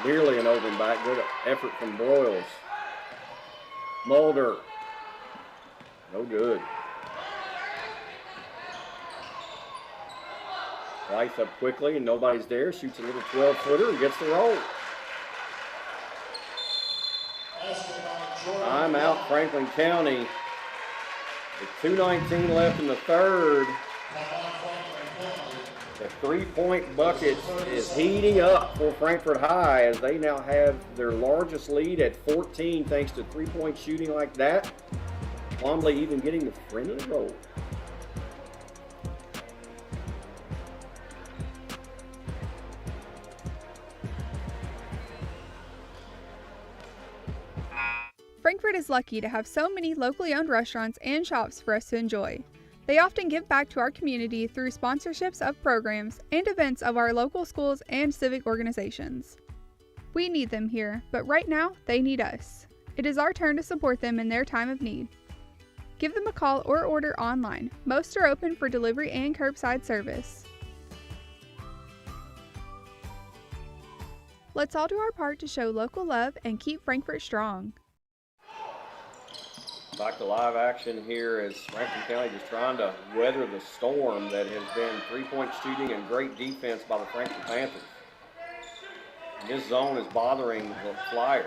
Nearly an open back, good effort from Broyles. Mulder, no good. Blythe up quickly and nobody's there. Shoots a little 12-footer and gets the roll. Timeout, Franklin County. With 2:19 left in the third. The 3-point bucket is heating up for Frankfort High as they now have their largest lead at 14 thanks to 3-point shooting like that. Twombly even getting the friendly roll. Frankfort is lucky to have so many locally owned restaurants and shops for us to enjoy. They often give back to our community through sponsorships of programs and events of our local schools and civic organizations. We need them here, but right now, they need us. It is our turn to support them in their time of need. Give them a call or order online. Most are open for delivery and curbside service. Let's all do our part to show local love and keep Frankfort strong. Back to live action here as Franklin County just trying to weather the storm that has been three-point shooting and great defense by the Frankfort Panthers. And this zone is bothering the Flyers.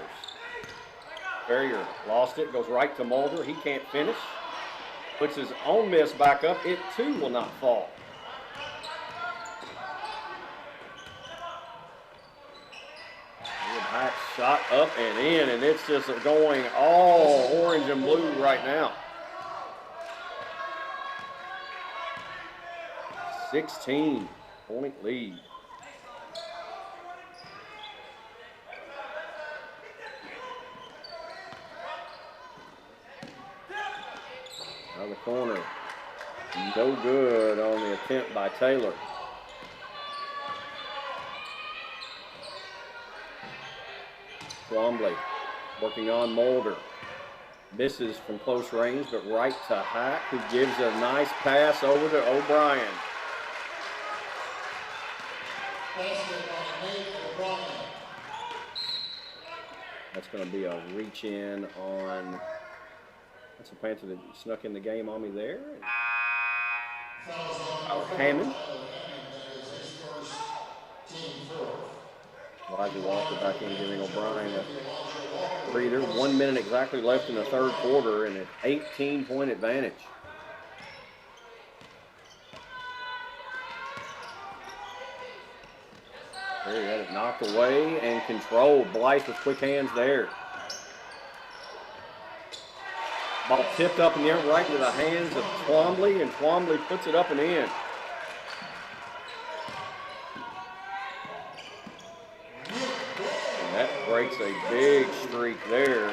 Ferrier lost it, goes right to Mulder. He can't finish. Puts his own miss back up. It too will not fall. High shot up and in, and it's just going all orange and blue right now. 16-point lead. Out of the corner. No good on the attempt by Taylor. Twombly working on Mulder. Misses from close range, but right to Hack, who gives a nice pass over to O'Brien. That's going to be a reach in on. That's a Panther that snuck in the game on me there. Hammond. Elijah Walker back in, giving O'Brien a breather. 1 minute exactly left in the third quarter and an 18-point advantage. There he had it knocked away and controlled. Blythe with quick hands there. Ball tipped up in the air right into the hands of Twombly, and Twombly puts it up and in. And that breaks a big streak there.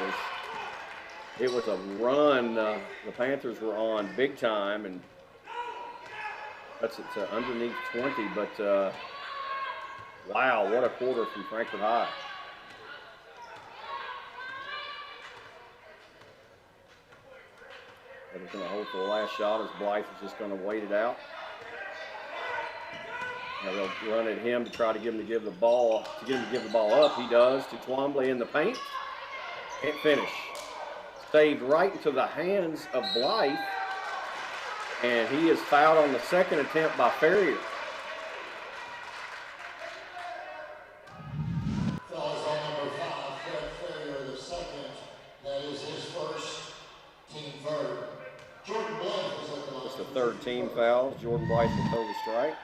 It was a run the Panthers were on big time, and that's it underneath 20, but wow, what a quarter from Frankfort High. They're going to hold for the last shot as Blythe is just going to wait it out. Now they'll run at him to try to get him to give the ball up. He does to Twombly in the paint. Can't finish. Saved right into the hands of Blythe, and he is fouled on the second attempt by Ferrier. Third team foul. Jordan Blythe will throw the strike.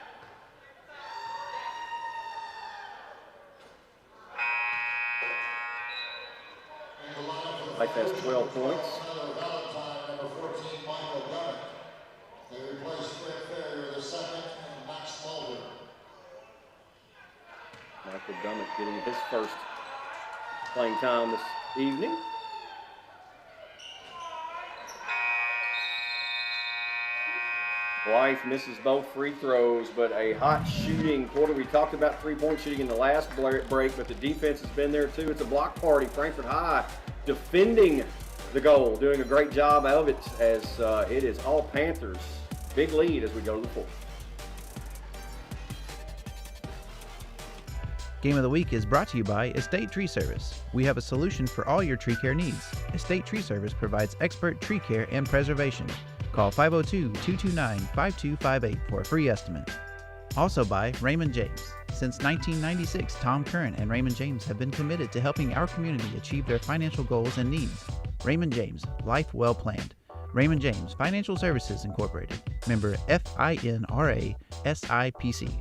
Blythe has 12 points. Michael Dummett getting his first playing time this evening. Blythe misses both free throws, but a hot shooting quarter. We talked about three-point shooting in the last break, but the defense has been there too. It's a block party. Frankfort High defending the goal, doing a great job of it as it is all Panthers. Big lead as we go to the fourth. Game of the Week is brought to you by Estate Tree Service. We have a solution for all your tree care needs. Estate Tree Service provides expert tree care and preservation. Call 502-229-5258 for a free estimate. Also by Raymond James. Since 1996, Tom Curran and Raymond James have been committed to helping our community achieve their financial goals and needs. Raymond James, life well planned. Raymond James Financial Services Incorporated. Member FINRA SIPC.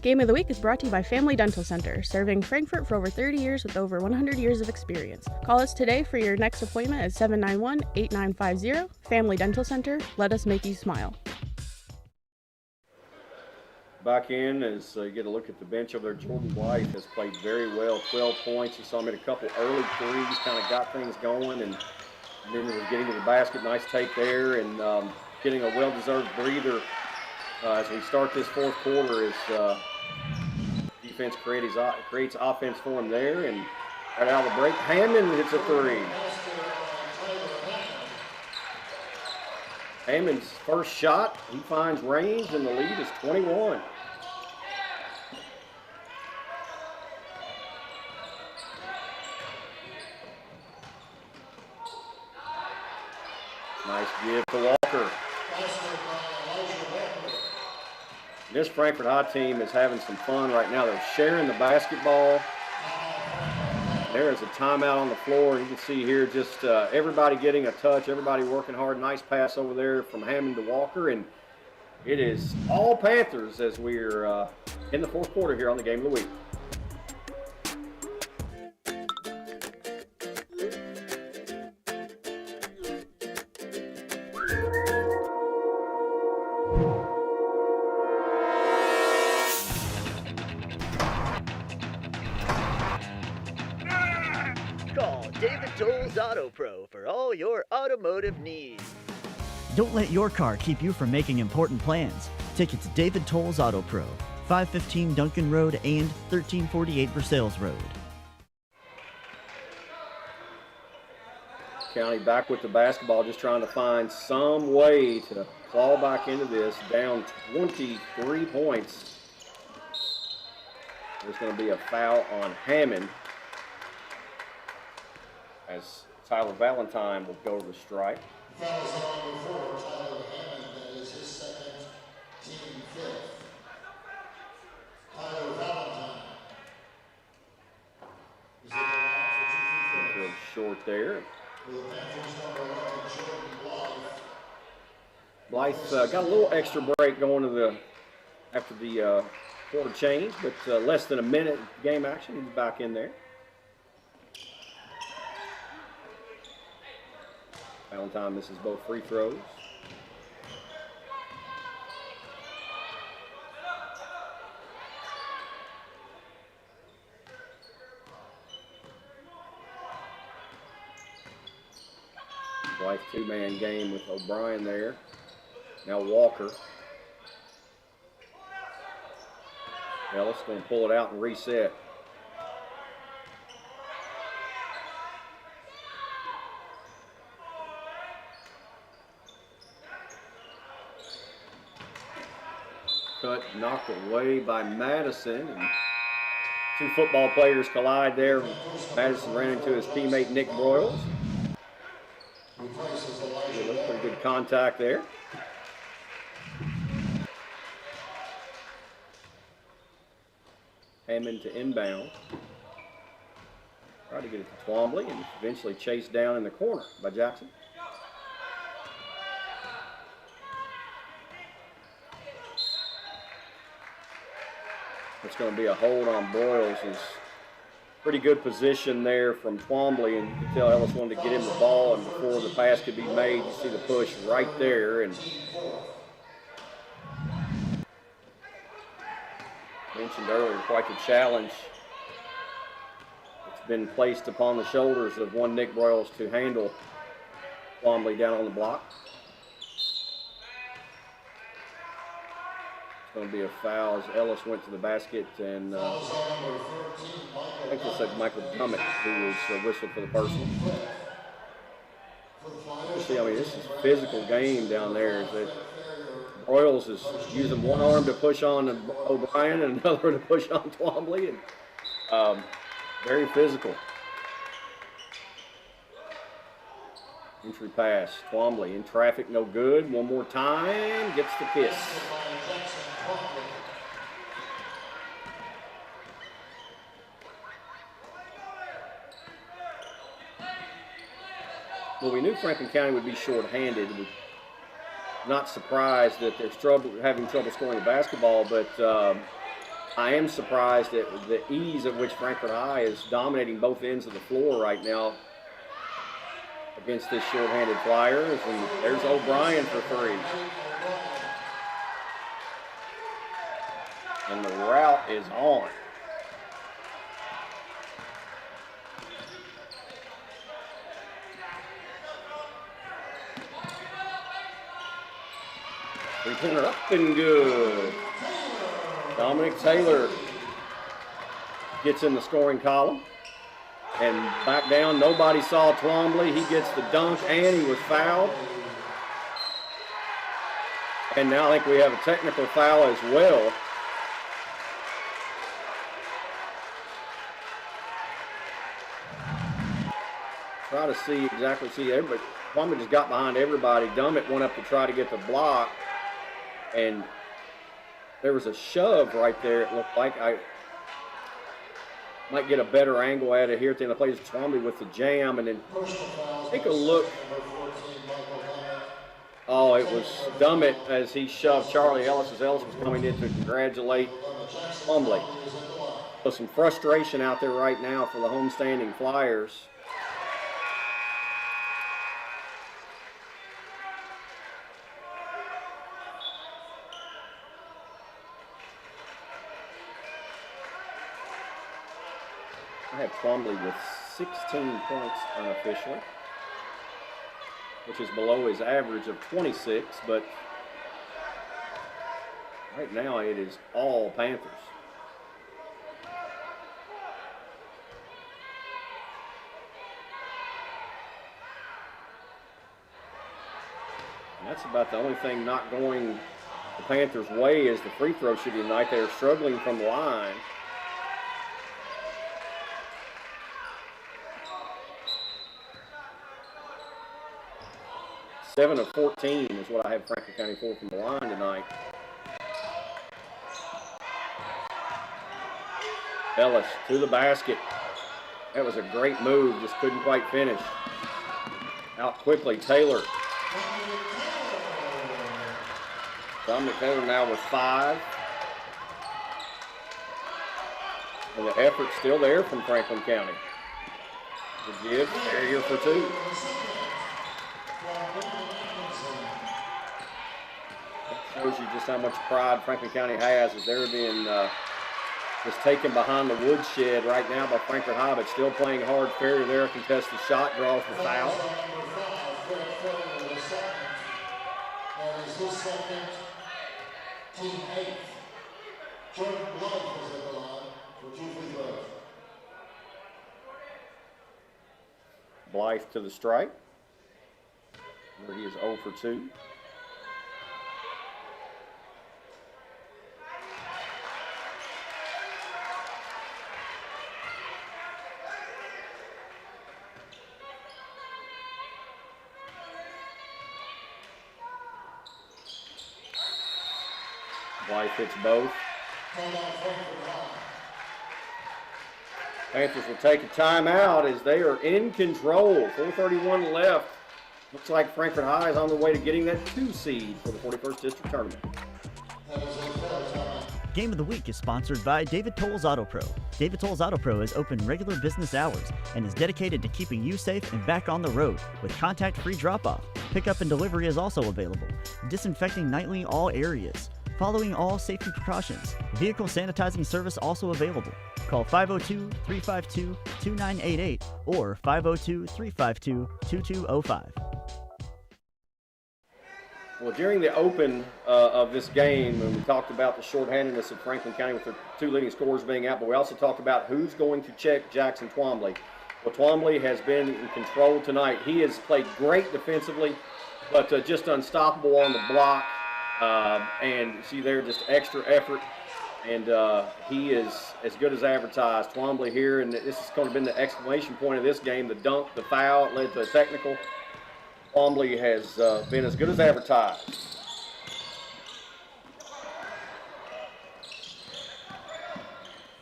Game of the Week is brought to you by Family Dental Center, serving Frankfort for over 30 years with over 100 years of experience. Call us today for your next appointment at 791-8950. Family Dental Center, let us make you smile. Back in as you get a look at the bench over there. Jordan Blythe has played very well, 12 points. You saw him hit a couple early threes, kind of got things going, and then was getting to the basket. Nice take there, and getting a well-deserved breather as we start this fourth quarter as defense creates offense for him there. And right out of the break, Hammond hits a three. Hammond's first shot, he finds range, and the lead is 21. Nice give to Walker. This Frankfort High team is having some fun right now. They're sharing the basketball. There is a timeout on the floor. You can see here just everybody getting a touch, everybody working hard. Nice pass over there from Hammond to Walker, and it is all Panthers as we're in the fourth quarter here on the Game of the Week. Call David Tolles Auto Pro for all your automotive needs. Don't let your car keep you from making important plans. Take it to David Tolles Auto Pro, 515 Duncan Road and 1348 Versailles Road. County back with the basketball, just trying to find some way to claw back into this, down 23 points. There's going to be a foul on Hammond as Tyler Valentine will go to the strike. Fouls on number 4, Tyler Hammond, that is his second, team fifth. Tyler Valentine is in the line for 2 free throws. Short there. For the Panthers, number 11, Jordan Blythe. Blythe got a little extra break going to after the quarter change, but less than a minute game action. He's back in there. Valentine misses both free throws. Blythe two-man game with O'Brien there. Now Walker. Ellis going to pull it out and reset. Cut knocked away by Madison. And two football players collide there. Madison ran into his teammate Nick Broyles. Pretty good contact there. Hammond to inbound. Tried to get it to Twombly and eventually chased down in the corner by Jackson. It's going to be a hold on Broyles. Is pretty good position there from Twombly, and you can tell Ellis wanted to get him the ball, and before the pass could be made, you see the push right there. And mentioned earlier, quite the challenge. It's been placed upon the shoulders of one Nick Broyles to handle Twombly down on the block. Going to be a foul as Ellis went to the basket, and I think it's like Michael Dummett who was whistled for the personal. You see, I mean, this is a physical game down there. Broyles is using one arm to push on O'Brien and another to push on Twombly, and very physical. Entry pass, Twombly in traffic, no good. One more time, gets the kiss. Well, we knew Franklin County would be short-handed. We're not surprised that they're having trouble scoring the basketball, but I am surprised at the ease at which Frankfort High is dominating both ends of the floor right now against this short-handed Flyers. And there's O'Brien for three. And the route is on. Three-pointer up and good. Dominic Taylor gets in the scoring column. And back down, nobody saw Twombly. He gets the dunk, and he was fouled. And now I think we have a technical foul as well. Try to see everybody. Twombly just got behind everybody. Dummett went up to try to get the block. And there was a shove right there, it looked like. I might get a better angle at it here at the end of the play. Twombly with the jam, and then take a look. Oh, it was Dummett as he shoved Charlie Ellis as Ellis was coming in to congratulate Twombly. So some frustration out there right now for the homestanding Flyers. I have Twombly with 16 points unofficially, which is below his average of 26, but right now it is all Panthers. And that's about the only thing not going the Panthers' way is the free throw shooting tonight. They are struggling from the line. Seven of 14 is what I have Franklin County for from the line tonight. Ellis to the basket. That was a great move, just couldn't quite finish. Out quickly, Taylor. Dominic Taylor now with 5. And the effort's still there from Franklin County. The give, Carrier for 2. Shows you just how much pride Franklin County has as they're being just taken behind the woodshed right now by Frankfurt High, but still playing hard. Ferrier there, contested shot, draws the foul. And is his second, team 8th. Jordan Blythe was at the line for 2 free throws. Blythe to the strike, where he is 0 for 2. Blythe hits both. Panthers will take a timeout as they are in control. 4:31 left. Looks like Frankfurt High is on the way to getting that 2 seed for the 41st District Tournament. Game of the Week is sponsored by David Tolles Auto Pro. David Tolles Auto Pro is open regular business hours and is dedicated to keeping you safe and back on the road with contact-free drop-off. Pickup and delivery is also available. Disinfecting nightly all areas. Following all safety precautions. Vehicle sanitizing service also available. Call 502-352-2988 or 502-352-2205. Well, during the open of this game, when we talked about the shorthandedness of Franklin County with their 2 leading scorers being out, but we also talked about who's going to check Jackson Twombly. Well, Twombly has been in control tonight. He has played great defensively, but just unstoppable on the block. And see there, just extra effort. And he is as good as advertised. Twombly here, and this is going to be the exclamation point of this game. The dunk, the foul, it led to a technical. Twombly has been as good as advertised.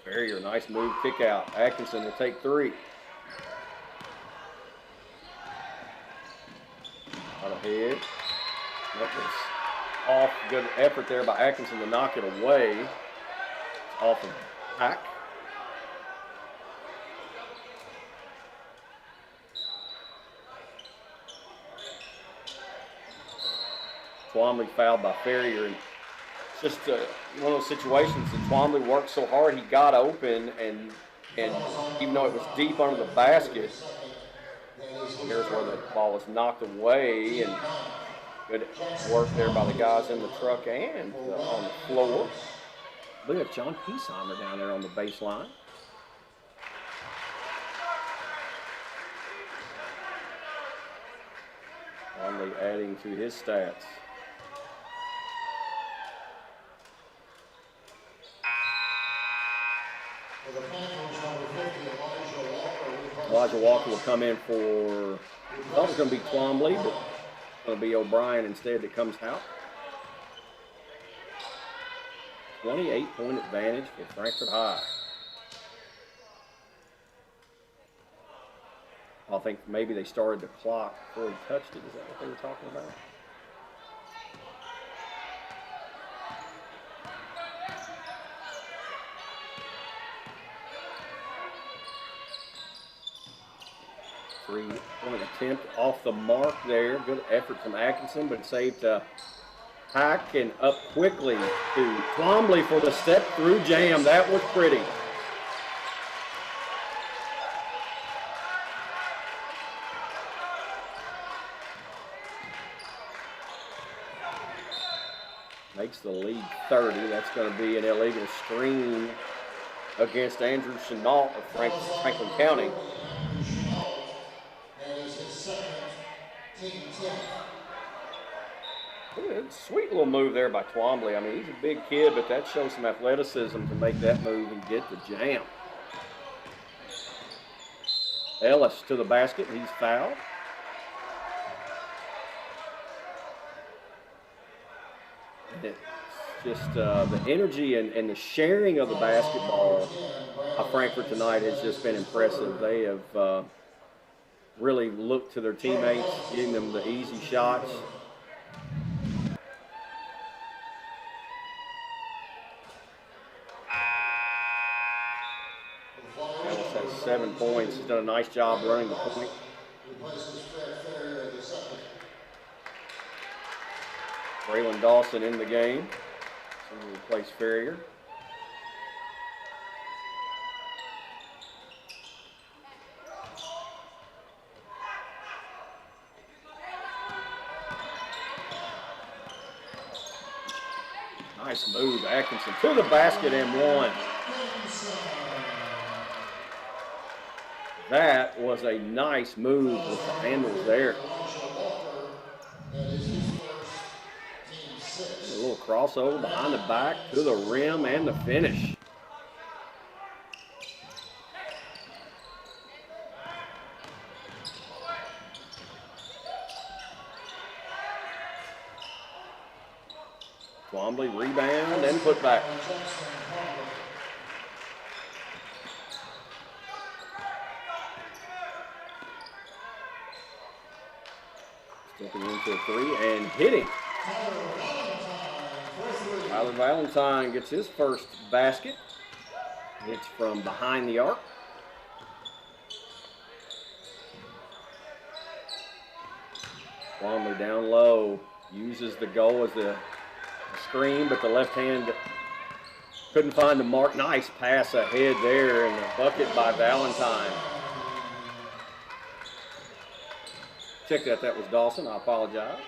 Ferrier, nice move, kick out. Atkinson will take 3. Out ahead. That was off. Good effort there by Atkinson to knock it away. It's off of back. Twombly fouled by Ferrier and just one of those situations that Twombly worked so hard, he got open, and even though it was deep under the basket, here's where the ball was knocked away, and good work there by the guys in the truck and on the floor. I believe it's John Piesheimer down there on the baseline. Only adding to his stats. Elijah Walker will come in for, I thought it was going to be Twombly, but it's going to be O'Brien instead that comes out. 28-point advantage for Frankfort High. I think maybe they started the clock before he touched it. Is that what they were talking about? Three-point attempt off the mark there. Good effort from Atkinson, but saved Hack and up quickly to Twombly for the step-through jam. That was pretty. Makes the lead 30. That's going to be an illegal screen against Andrew Chenault of Franklin County. Sweet little move there by Twombly. I mean, he's a big kid, but that shows some athleticism to make that move and get the jam. Ellis to the basket. He's fouled. It's just the energy and the sharing of the basketball of Frankfort tonight has just been impressive. They have really looked to their teammates, giving them the easy shots. Ellis has 7 points. He's done a nice job running the point. Braylon Dawson in the game. So he replaces Ferrier. Nice move, Atkinson to the basket and one. That was a nice move with the handles there. A little crossover behind the back to the rim and the finish. Twombly rebound and put back. Stepping into a three and hitting. Tyler Valentine gets his first basket. It's from behind the arc. Twombly down low, uses the goal as the screen, but the left hand couldn't find the mark. Nice pass ahead there, and the bucket by Valentine. Check that was Dawson. I apologize.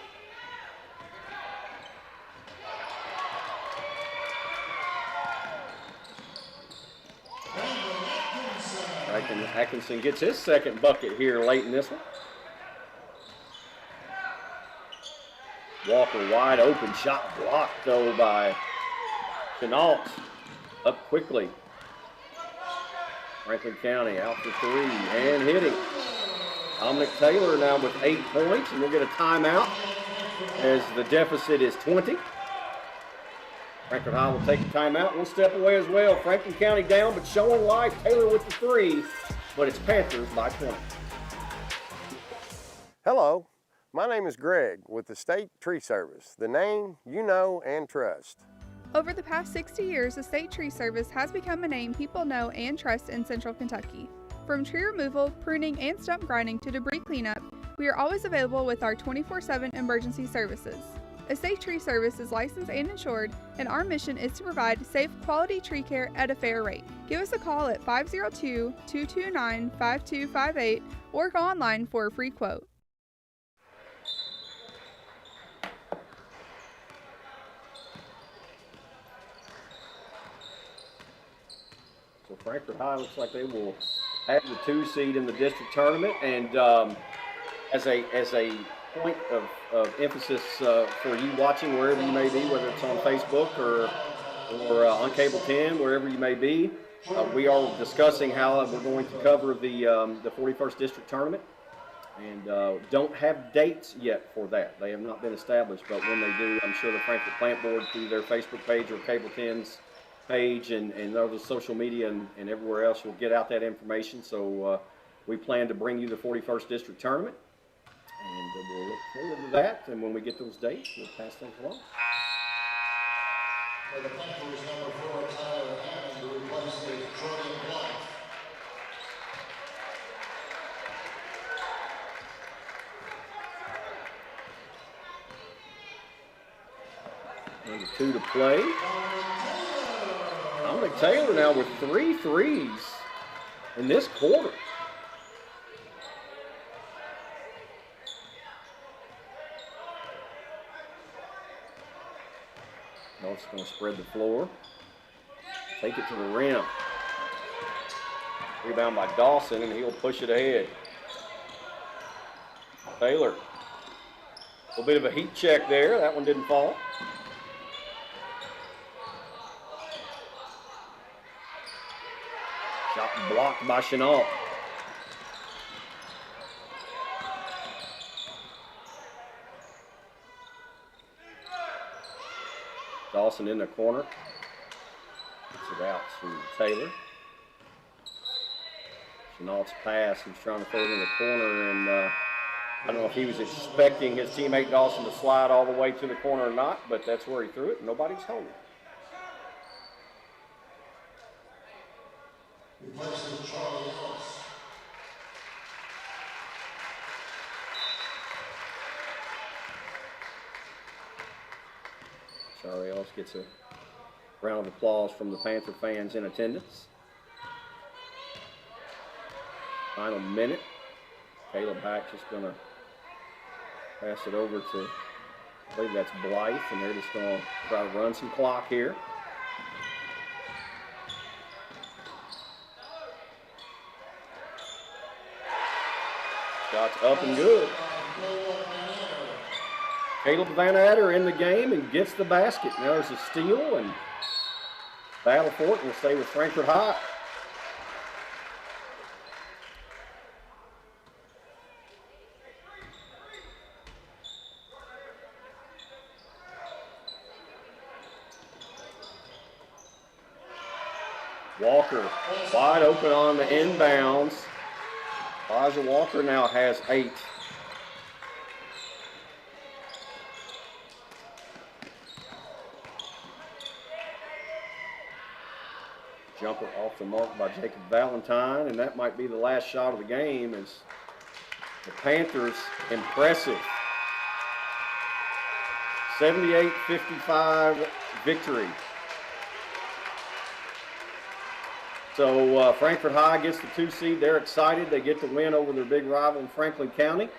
Atkinson gets his second bucket here late in this one. Walker wide open, shot blocked though by Chenault. Up quickly. Franklin County out for three and hitting. Dominic Taylor now with 8 points, and we'll get a timeout as the deficit is 20. Frankfort High will take a timeout. We'll step away as well. Franklin County down, but showing life. Taylor with the three, but it's Panthers by 20. Hello, my name is Greg with the State Tree Service, the name you know and trust. Over the past 60 years, the State Tree Service has become a name people know and trust in Central Kentucky. From tree removal, pruning, and stump grinding to debris cleanup, we are always available with our 24/7 emergency services. Estate Tree Service is licensed and insured, and our mission is to provide safe, quality tree care at a fair rate. Give us a call at 502-229-5258 or go online for a free quote. So Frankfort High looks like they will have the 2 seed in the district tournament, and as a point of emphasis for you watching wherever you may be, whether it's on Facebook or on Cable 10, wherever you may be, we are discussing how we're going to cover the 41st district tournament, and don't have dates yet for that. They have not been established, but when they do, I'm sure the Frankfort Plant Board through their Facebook page or Cable 10's page and other social media and everywhere else will get out that information. So we plan to bring you the 41st district tournament, and we'll look forward to that. And when we get those dates, we'll pass things along. For the Panthers, number 4, Tyler Hammond, to replace the Jordan Blunt. Number 2 to play. Dominic Taylor now with 3 threes in this quarter. North's going to spread the floor. Take it to the rim. Rebound by Dawson, and he'll push it ahead. Taylor. A little bit of a heat check there. That one didn't fall. Shot blocked by Chenault. Dawson in the corner. Gets it out to Taylor. Chenault's pass. He's trying to throw it in the corner, and I don't know if he was expecting his teammate Dawson to slide all the way to the corner or not, but that's where he threw it, and nobody's holding. Replacing Charlie Ellis. Charlie Ellis gets a round of applause from the Panther fans in attendance. Final minute. Caleb back just going to pass it over to, I believe that's Blythe, and they're just going to try to run some clock here. Shots up and good. Caleb Van Adder in the game and gets the basket. Now there's a steal, and battle for it will stay with Frankfort High. Walker wide open on the inbounds. Elijah Walker now has 8. Jumper off the mark by Jacob Valentine, and that might be the last shot of the game as the Panthers impressive 78-55 victory. So Frankfort High gets the 2 seed. They're excited. They get the win over their big rival in Franklin County.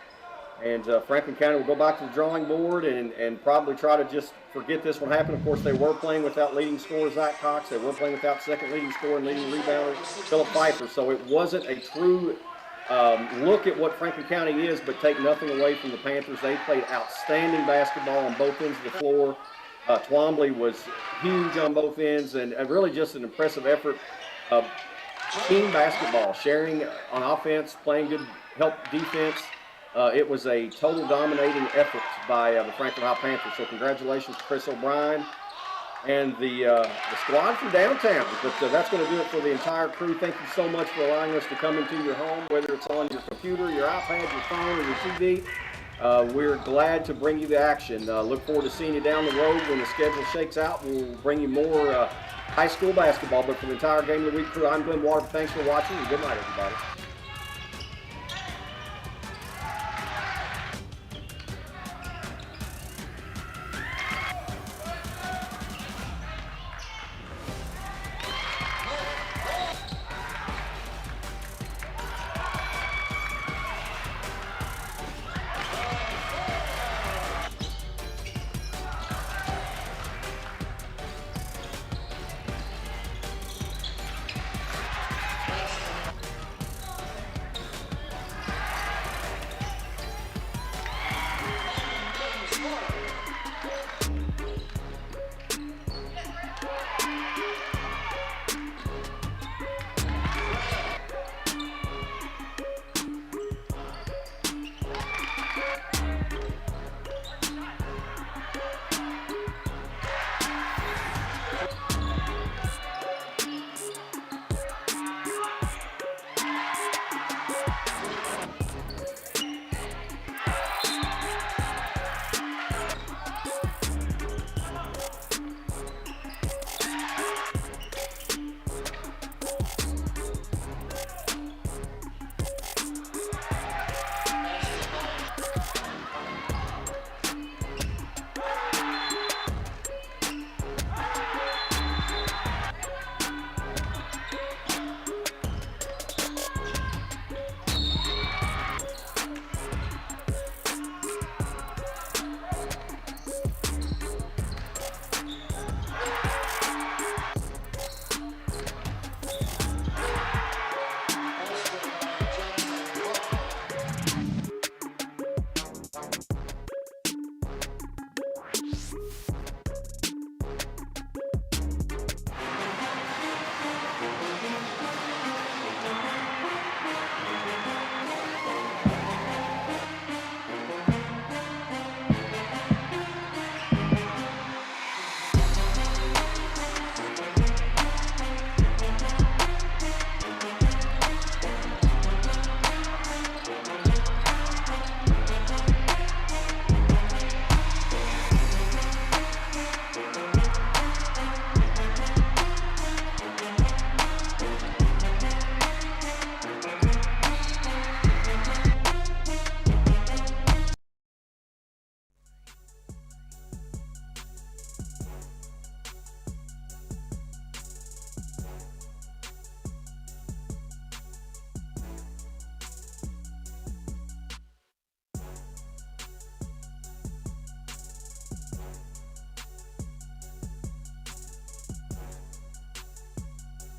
And Franklin County will go back to the drawing board and probably try to just forget this one happened. Of course, they were playing without leading scorer Zach Cox. They were playing without second leading scorer and leading rebounder Philip Pfeiffer. So it wasn't a true look at what Franklin County is, but take nothing away from the Panthers. They played outstanding basketball on both ends of the floor. Twombly was huge on both ends, and really just an impressive effort. Team basketball, sharing on offense, playing good help defense. It was a total dominating effort by the Frankfort High Panthers. So congratulations to Chris O'Brien and the squad from downtown. But that's going to do it for the entire crew. Thank you so much for allowing us to come into your home, whether it's on your computer, your iPad, your phone, or your TV. We're glad to bring you the action. Look forward to seeing you down the road when the schedule shakes out. We'll bring you more high school basketball. But for the entire Game of the Week crew, I'm Glenn Water. Thanks for watching, and good night, everybody.